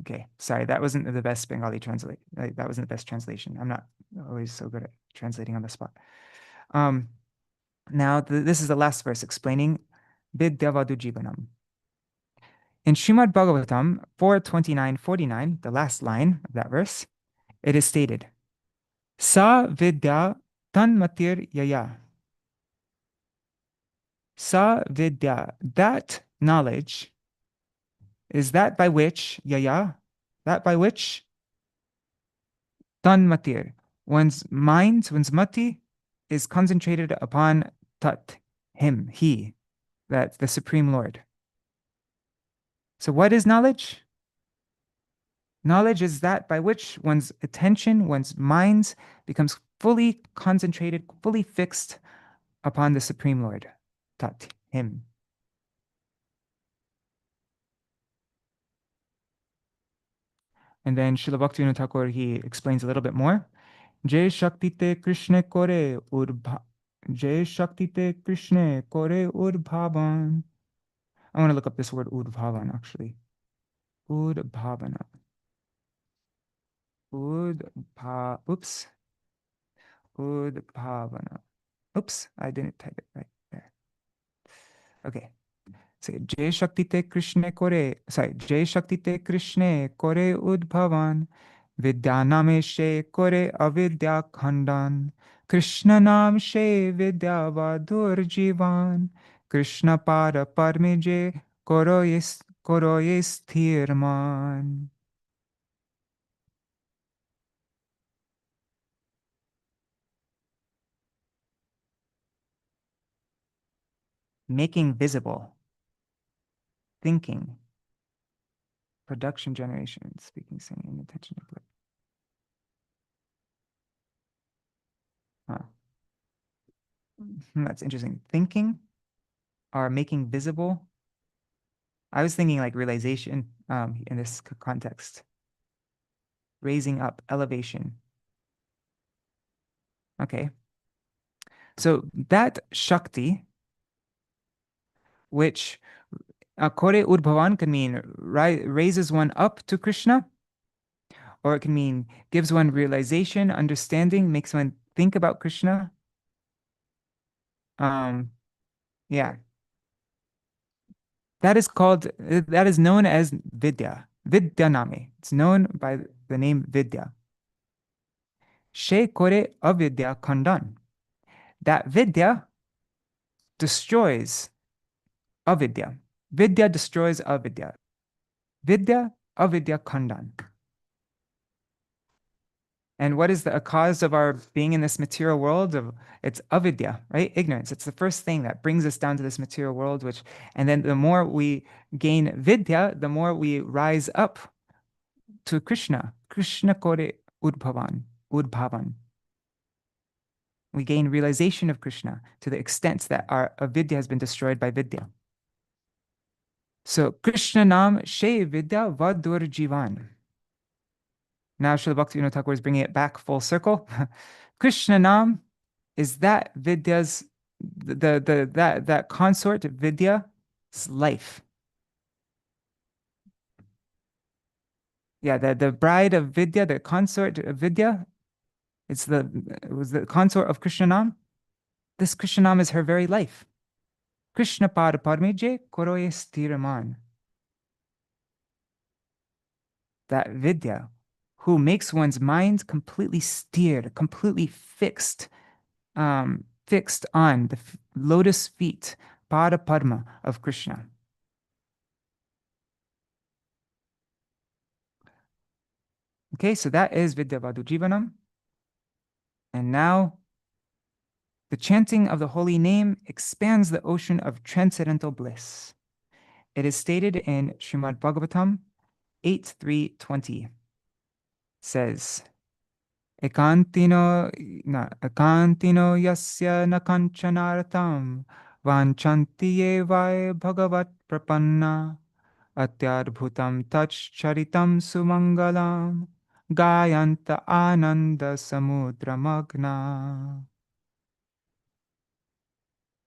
Okay, sorry, that wasn't the best Bengali translate. That wasn't the best translation. I'm not always so good at translating on the spot. Now, this is the last verse explaining Vidyavadu Jivanam. In Srimad Bhagavatam 4:29-49, the last line of that verse, it is stated, Sa vidya tanmatir yaya. Sa vidya, that knowledge is that by which, yaya, that by which tanmatir, one's mind, one's mati, is concentrated upon tat, him, he, that the Supreme Lord. So what is knowledge? Knowledge is that by which one's attention, one's mind becomes fully concentrated, fully fixed upon the Supreme Lord, Tat, Him. And then Srila Bhaktivinoda Thakur, he explains a little bit more. Jai Shakti te Krishna kore urbha. Jai Shakti te Krishna kore urbhavan. I want to look up this word urbhavan actually. Urbhavana. Oops. Urbhavana. Oops, I didn't type it right there. Okay. So Jai Shakti te Krishna kore, sorry, Jai Shakti te Krishna kore udbhavan, Vidya name she kore avidya khandan, Krishna nam she vidya vadur jivan, Krishna para parmije koroye sthirman. Making visible, thinking, production, generation, speaking, singing, and attention. Huh. That's interesting. Thinking or making visible. I was thinking like realization in this context. Raising up, elevation. Okay. So that Shakti, which Kore Udbhavan can mean raises one up to Krishna, or it can mean gives one realization, understanding, makes one think about Krishna. Yeah. That is called, that is known as Vidya. Vidyaname. It's known by the name Vidya. She Kore Avidya Khandan. That Vidya destroys avidya. Vidya destroys avidya. Vidya, avidya khandan. And what is the cause of our being in this material world? It's avidya, right? Ignorance. It's the first thing that brings us down to this material world, and then the more we gain vidya, the more we rise up to Krishna. Krishna kore udbhavan. We gain realization of Krishna to the extent that our avidya has been destroyed by vidya. So Krishna Nam She Vidya Vadur Jivan. Now Srila Bhaktivinoda Thakur is bringing it back full circle. Krishna Nam is that Vidya's that consort Vidya's life. Yeah, the bride of Vidya, the consort of Vidya, it was the consort of Krishna Nam. This Krishna Nam is her very life. Krishna Pada Parmeje Koroye Stiraman. That Vidya, who makes one's mind completely steered, completely fixed, fixed on the lotus feet, Pada Padma of Krishna. Okay, so that is Vidya Vadu Jivanam. And now the chanting of the holy name expands the ocean of transcendental bliss. It is stated in Srimad Bhagavatam 8.3.20. Says, Ekantino yasya na kanchanartam vanchanti evai bhagavat prapanna atyadbhutam tachcharitam sumangalam gayanta ananda samudramagna.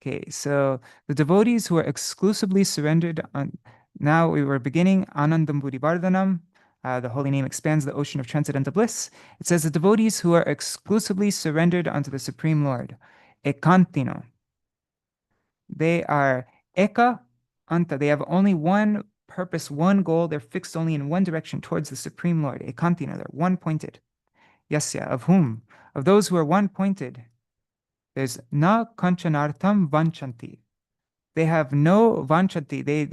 Okay, so the devotees who are exclusively surrendered on, now we were beginning Anandam Buddhivardhanam. The holy name expands the ocean of transcendental bliss. It says the devotees who are exclusively surrendered unto the Supreme Lord, ekantino. They are eka anta. They have only one purpose, one goal. They're fixed only in one direction towards the Supreme Lord. Ekantino. They're one pointed. Yasya, of whom? of those who are one-pointed, there's na kanchanartham vanchanti. They have no vanchanti. They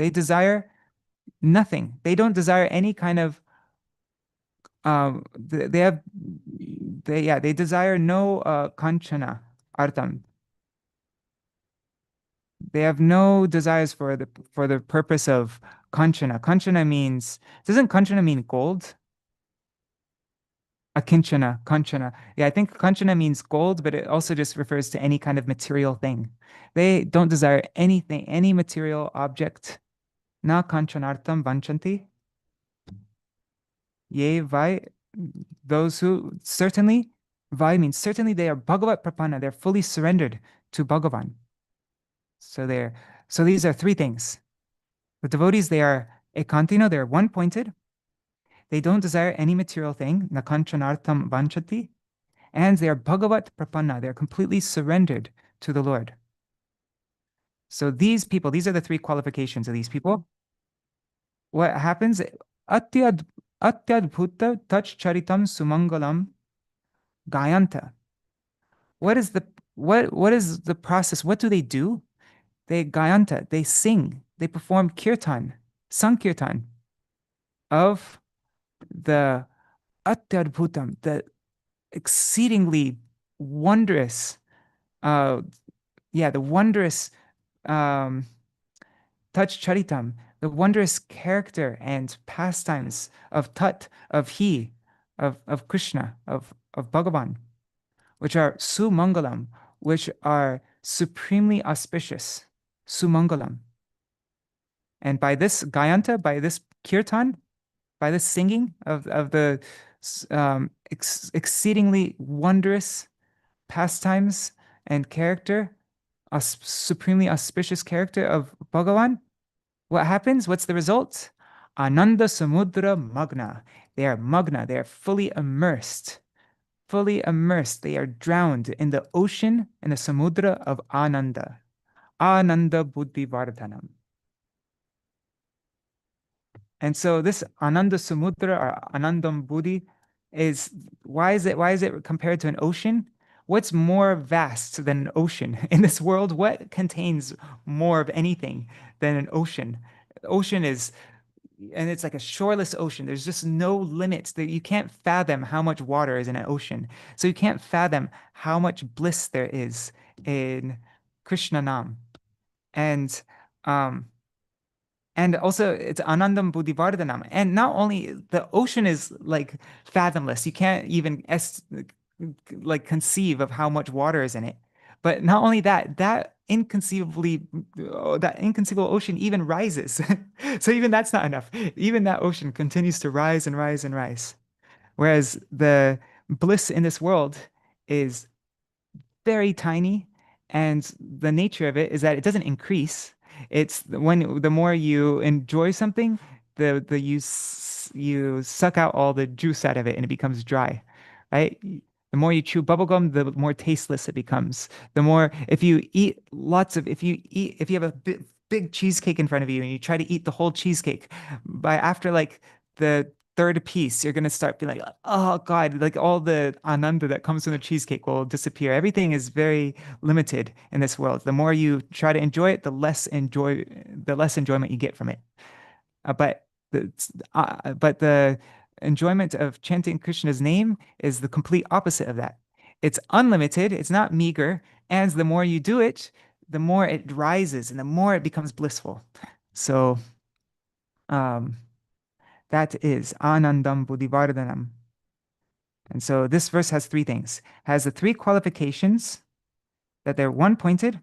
desire nothing. They don't desire any kind of they desire no kanchana artham. They have no desires for the purpose of kanchana. Kanchana means, doesn't kanchana mean gold? Akinchana, kanchana. Yeah, I think kanchana means gold, but it also just refers to any kind of material thing. They don't desire anything, any material object. Na kanchanartham vanchanti. Yea, vai, those who certainly, vai means certainly they are Bhagavat Prapanna, they're fully surrendered to Bhagavan. So these are three things. The devotees, they are ekantino, they're one-pointed. They don't desire any material thing, nakanchanartham vanchati, and they are Bhagavat Prapanna, they're completely surrendered to the Lord. So these people, these are the three qualifications of these people. What happens? Atyadbhuta tach charitam sumangalam gayanta. What is the process? What do? They gayanta, they sing, they perform kirtan, sankirtan of the atyadbhutam, the exceedingly wondrous, the wondrous touch charitam, the wondrous character and pastimes of Tat, of He, of Krishna, of Bhagavan, which are sumangalam, which are supremely auspicious, sumangalam. And by this gayanta, by this kirtan, by this singing of the exceedingly wondrous pastimes and character, supremely auspicious character of Bhagavan, what happens? What's the result? Ananda samudra magna. They are magna, they are fully immersed. Fully immersed. They are drowned in the ocean, in the samudra of Ananda. Ananda buddhi vardhanam. And so this Ananda Samudra or Anandam Buddhi why is it compared to an ocean? What's more vast than an ocean in this world? What contains more of anything than an ocean? Ocean and it's like a shoreless ocean. There's just no limits. That you can't fathom how much water is in an ocean. So you can't fathom how much bliss there is in Krishna Nam. And also it's Anandam Buddhivardhanam. And not only the ocean is like fathomless, you can't even conceive of how much water is in it. But not only that, that inconceivable ocean even rises. So even that's not enough. Even that ocean continues to rise and rise and rise. Whereas the bliss in this world is very tiny, and the nature of it is that it doesn't increase. It's when the more you enjoy something, you suck out all the juice out of it and it becomes dry, right? The more you chew bubblegum, the more tasteless it becomes. The more if you have a big cheesecake in front of you and you try to eat the whole cheesecake, by after like the third piece, you're gonna start being like, oh God, like all the ananda that comes from the cheesecake will disappear. Everything is very limited in this world. The more you try to enjoy it, the less enjoyment you get from it. But the enjoyment of chanting Krishna's name is the complete opposite of that. It's unlimited, it's not meager, and the more you do it, the more it rises and the more it becomes blissful. So that is Anandam Buddhivardhanam. And so this verse has three things. Has the three qualifications that they're one-pointed,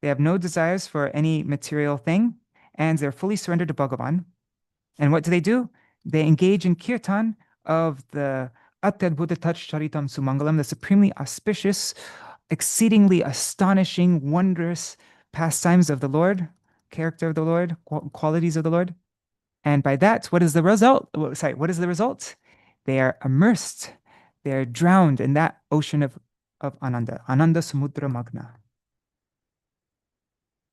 they have no desires for any material thing, and they're fully surrendered to Bhagavan. And what do? They engage in kirtan of the Atyadbhuta Touch Charitam Sumangalam, the supremely auspicious, exceedingly astonishing, wondrous pastimes of the Lord, character of the Lord, qualities of the Lord. And by that, what is the result? What is the result? They are immersed. They are drowned in that ocean of Ananda. Ananda Samudra Magna.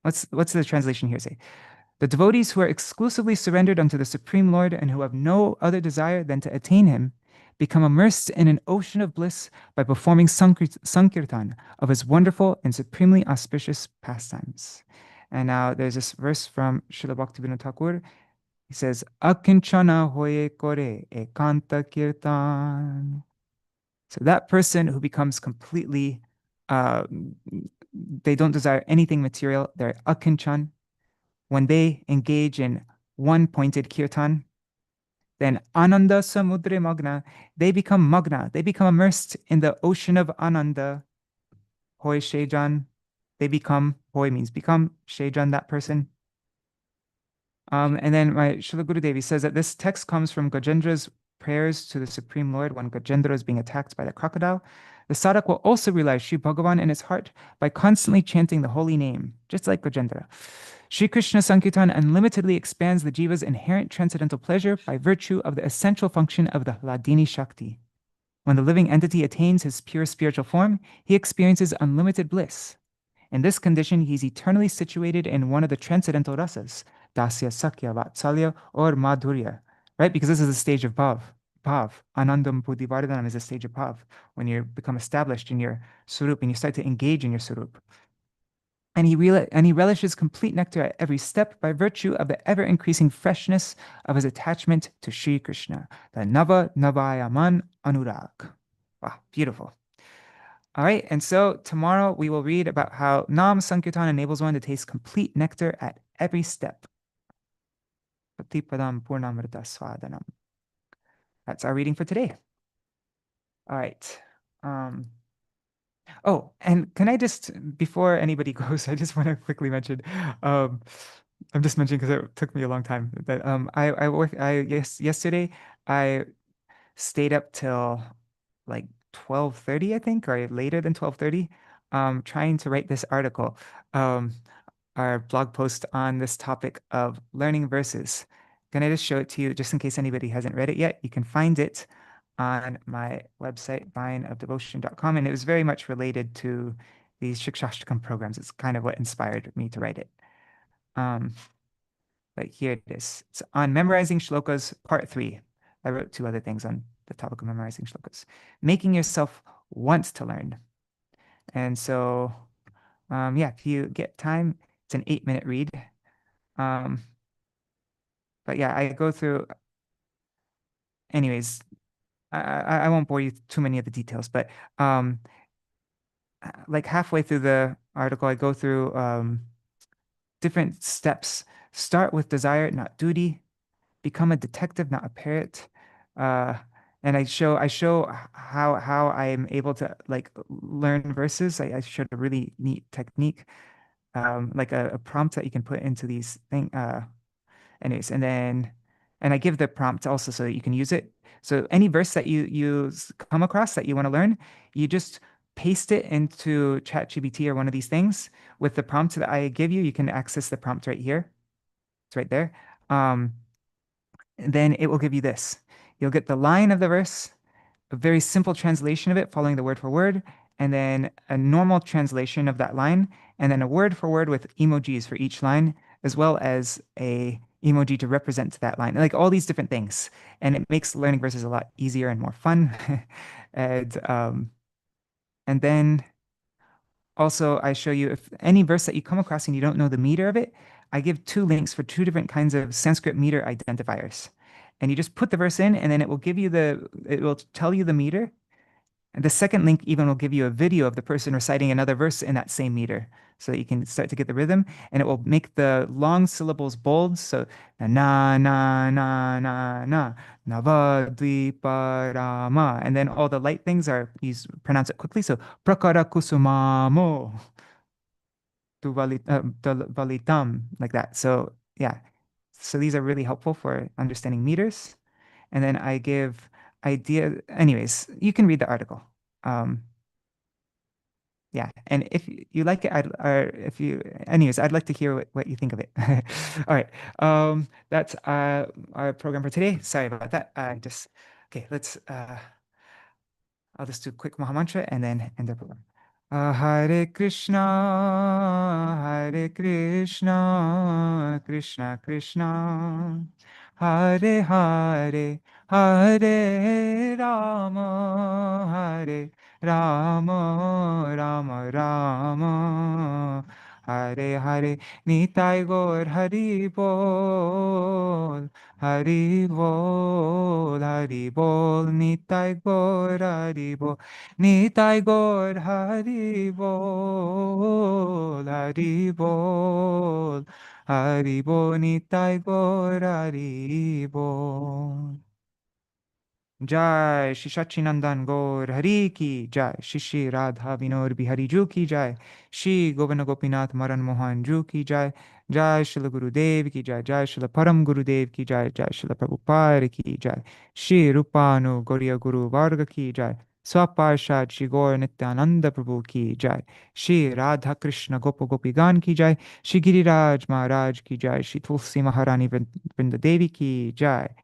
What's the translation here say? The devotees who are exclusively surrendered unto the Supreme Lord and who have no other desire than to attain Him, become immersed in an ocean of bliss by performing sankirtan of his wonderful and supremely auspicious pastimes. And now there's this verse from Srila Bhaktivinoda Thakur. He says, Akinchana hoye kore ekanta kirtan. So that person who becomes completely, uh, they don't desire anything material, they're akinchan. When they engage in one pointed kirtan, then ananda samudre magna, they become magna, they become immersed in the ocean of ananda. Hoy shejan, they become, hoy means become, shejan, that person. And then my Srila Gurudevi says that this text comes from Gajendra's prayers to the Supreme Lord when Gajendra is being attacked by the crocodile. The sadhak will also realize Sri Bhagavan in his heart by constantly chanting the holy name, just like Gajendra. Sri Krishna Sankirtan unlimitedly expands the jiva's inherent transcendental pleasure by virtue of the essential function of the Hladini Shakti. When the living entity attains his pure spiritual form, he experiences unlimited bliss. In this condition, he is eternally situated in one of the transcendental rasas, dasya, sakya, vatsalya, or madhurya, right? Because this is the stage of bhav. Bhav, anandam buddhivardhanam is a stage of bhav, when you become established in your surup and you start to engage in your surup. And he relishes complete nectar at every step by virtue of the ever-increasing freshness of his attachment to Sri Krishna, the Nava Navayaman Anurag. Wow, beautiful. All right, and so tomorrow we will read about how Nam Sankirtan enables one to taste complete nectar at every step. Patipadam Purnamrita Swadanam. That's our reading for today. All right. Oh, and can I just, before anybody goes, I just want to quickly mention, um, I'm just mentioning because it took me a long time that yesterday I stayed up till like 12:30, I think, or later than 12:30, trying to write this article, um, our blog post on this topic of learning verses. Can I just show it to you just in case anybody hasn't read it yet? You can find it on my website, vineofdevotion.com, and it was very much related to these Shikshashtakam programs. It's kind of what inspired me to write it. But here it is. It's on memorizing shlokas, part 3. I wrote 2 other things on the topic of memorizing shlokas. Making yourself want to learn. And so, yeah, if you get time, it's an 8-minute read. But yeah, I go through, anyways, I won't bore you too many of the details, but like halfway through the article, I go through different steps. Start with desire, not duty. Become a detective, not a parrot. And I show how I am able to like learn verses. I showed a really neat technique, like a prompt that you can put into these things. Anyways, and I give the prompt also so that you can use it. So any verse that you come across that you want to learn, you just paste it into ChatGPT or one of these things with the prompt that I give you. You can access the prompt right here. It's right there. Then it will give you this. You'll get the line of the verse, a very simple translation of it, following the word for word, and then a normal translation of that line, and then a word for word with emojis for each line, as well as a emoji to represent that line, like all these different things. And it makes learning verses a lot easier and more fun. And then also I show you if any verse that you come across and you don't know the meter of it, I give 2 links for 2 different kinds of Sanskrit meter identifiers. And you just put the verse in, and then it will tell you the meter. And the second link even will give you a video of the person reciting another verse in that same meter so that you can start to get the rhythm. And it will make the long syllables bold. So na na na na na navadviparama. And then all the light things are, you pronounce it quickly. So prakara kusumamo valitam, like that. So yeah. So these are really helpful for understanding meters. And then I give anyways, you can read the article. Yeah, and if you like it, anyways, I'd like to hear what you think of it. All right, that's our program for today. Sorry about that. Okay, I'll just do a quick Maha Mantra and then end the program. Hare Krishna, Krishna Krishna, Hare Hare, Hare Rama, Hare Rama, Rama Rama, Hare Hare. Nitai Gaur Hari Bol, Hari Bol, Hari Bol. Nitai Gaur Hari Bol, Nitai Gaur Hari Bol, Hari Bol, Hari Bol. Nitai Gaur Hari Bol. जय श्री सच्चिनंदन गौर हरि की जय, श्री श्री राधा विनोद बिहारी जू की जय, श्री गोविंद गोपीनाथ मदन मोहन जू की जय, जय श्री गुरुदेव की जय, जय श्री परम गुरुदेव की जय, जय श्री प्रभुपाद की जय, श्री रूपानु गौड़िय गुरु वर्ग की जय, स्वपार्षद श्री गौर नित्यानंद प्रभु की जय, श्री राधा कृष्ण गोप गोपीगान की जय, श्री गिरिराज महाराज की जय, श्री तुलसी महारानी वृंद देवी की जय,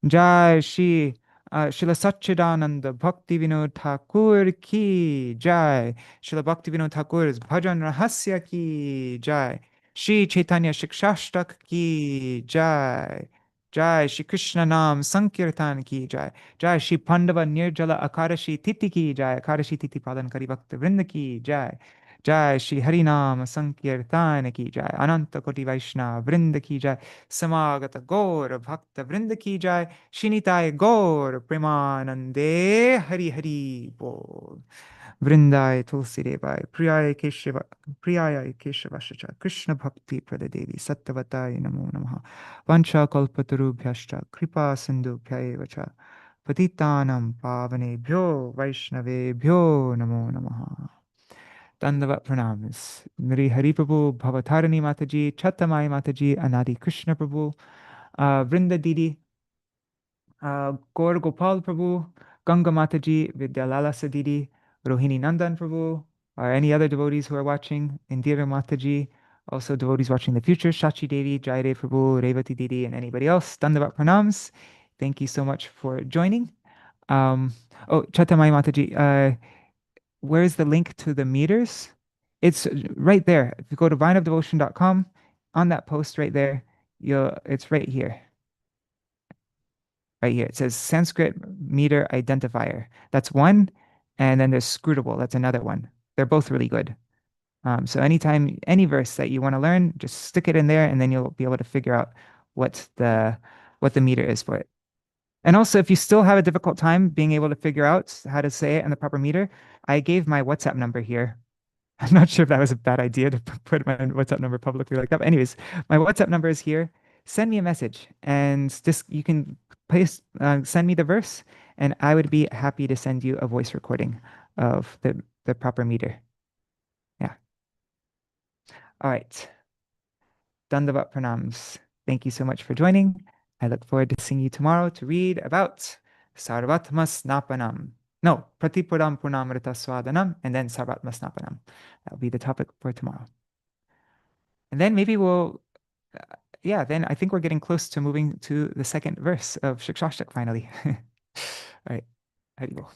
जय Shri Srila Satchidananda Bhakti Vinod Thakur ki jai. Srila Bhakti Vinod Thakur's Bhajana-rahasya ki jai. Śrī Chaitanya Śikṣāṣṭaka ki jai. Jai Shri Krishna Nam Sankirtan ki jai. Jai Shri Pandava Nirjala Akarashi Titi ki jai. Akarashi Titi Padan Kari Bhakta Vrinda ki jai. Jai Shri Harinam Sankirtan ki jai. Ananta Koti Vaishnava Vrinda ki jai. Samagata Gaur Bhakta Vrinda ki jai. Shinitai Gaur Premanande Hari Hari Bol. Vrindai Tulsi Devai Priyaya Keshava Shacha Krishna Bhakti Pradadevi Sattvatai Namo Namaha Vancha Kalpatarubhyascha Kripa Sindhu Vacha Patitanam Pavane Vaishnave Bhyo Namo Namaha. Dandavat Pranamas. Nri Hari Prabhu, Bhavatarani Mataji, Chattamai Mataji, Anadi Krishna Prabhu, Vrinda Didi, Gaur Gopal Prabhu, Ganga Mataji, Vidyalala Sadidi, Rohini Nandan Prabhu, or any other devotees who are watching, Indira Mataji, also devotees watching in the future, Shachi Devi, Jayade Prabhu, Revati Didi, and anybody else. Dandavat Pranams. Thank you so much for joining. Chattamai Mataji, where's the link to the meters? It's right there. If you go to vineofdevotion.com, on that post right there, it's right here. Right here. It says Sanskrit meter identifier. That's one. And then there's scrutable. That's another one. They're both really good. So anytime, any verse that you want to learn, just stick it in there, and then you'll be able to figure out what the meter is for it. And also, if you still have a difficult time being able to figure out how to say it in the proper meter, I gave my WhatsApp number here. I'm not sure if that was a bad idea to put my WhatsApp number publicly like that. But anyways, my WhatsApp number is here. Send me a message, and just you can send me the verse, and I would be happy to send you a voice recording of the proper meter. Yeah. All right. Dandavat pranams. Thank you so much for joining. I look forward to seeing you tomorrow to read about Sarvatma Snapanam. No, Pratipuram Punamrita Swadanam, and then Sarvatma Snapanam. That'll be the topic for tomorrow. And then maybe then I think we're getting close to moving to the second verse of Shikshashtak finally. All right. Haribol.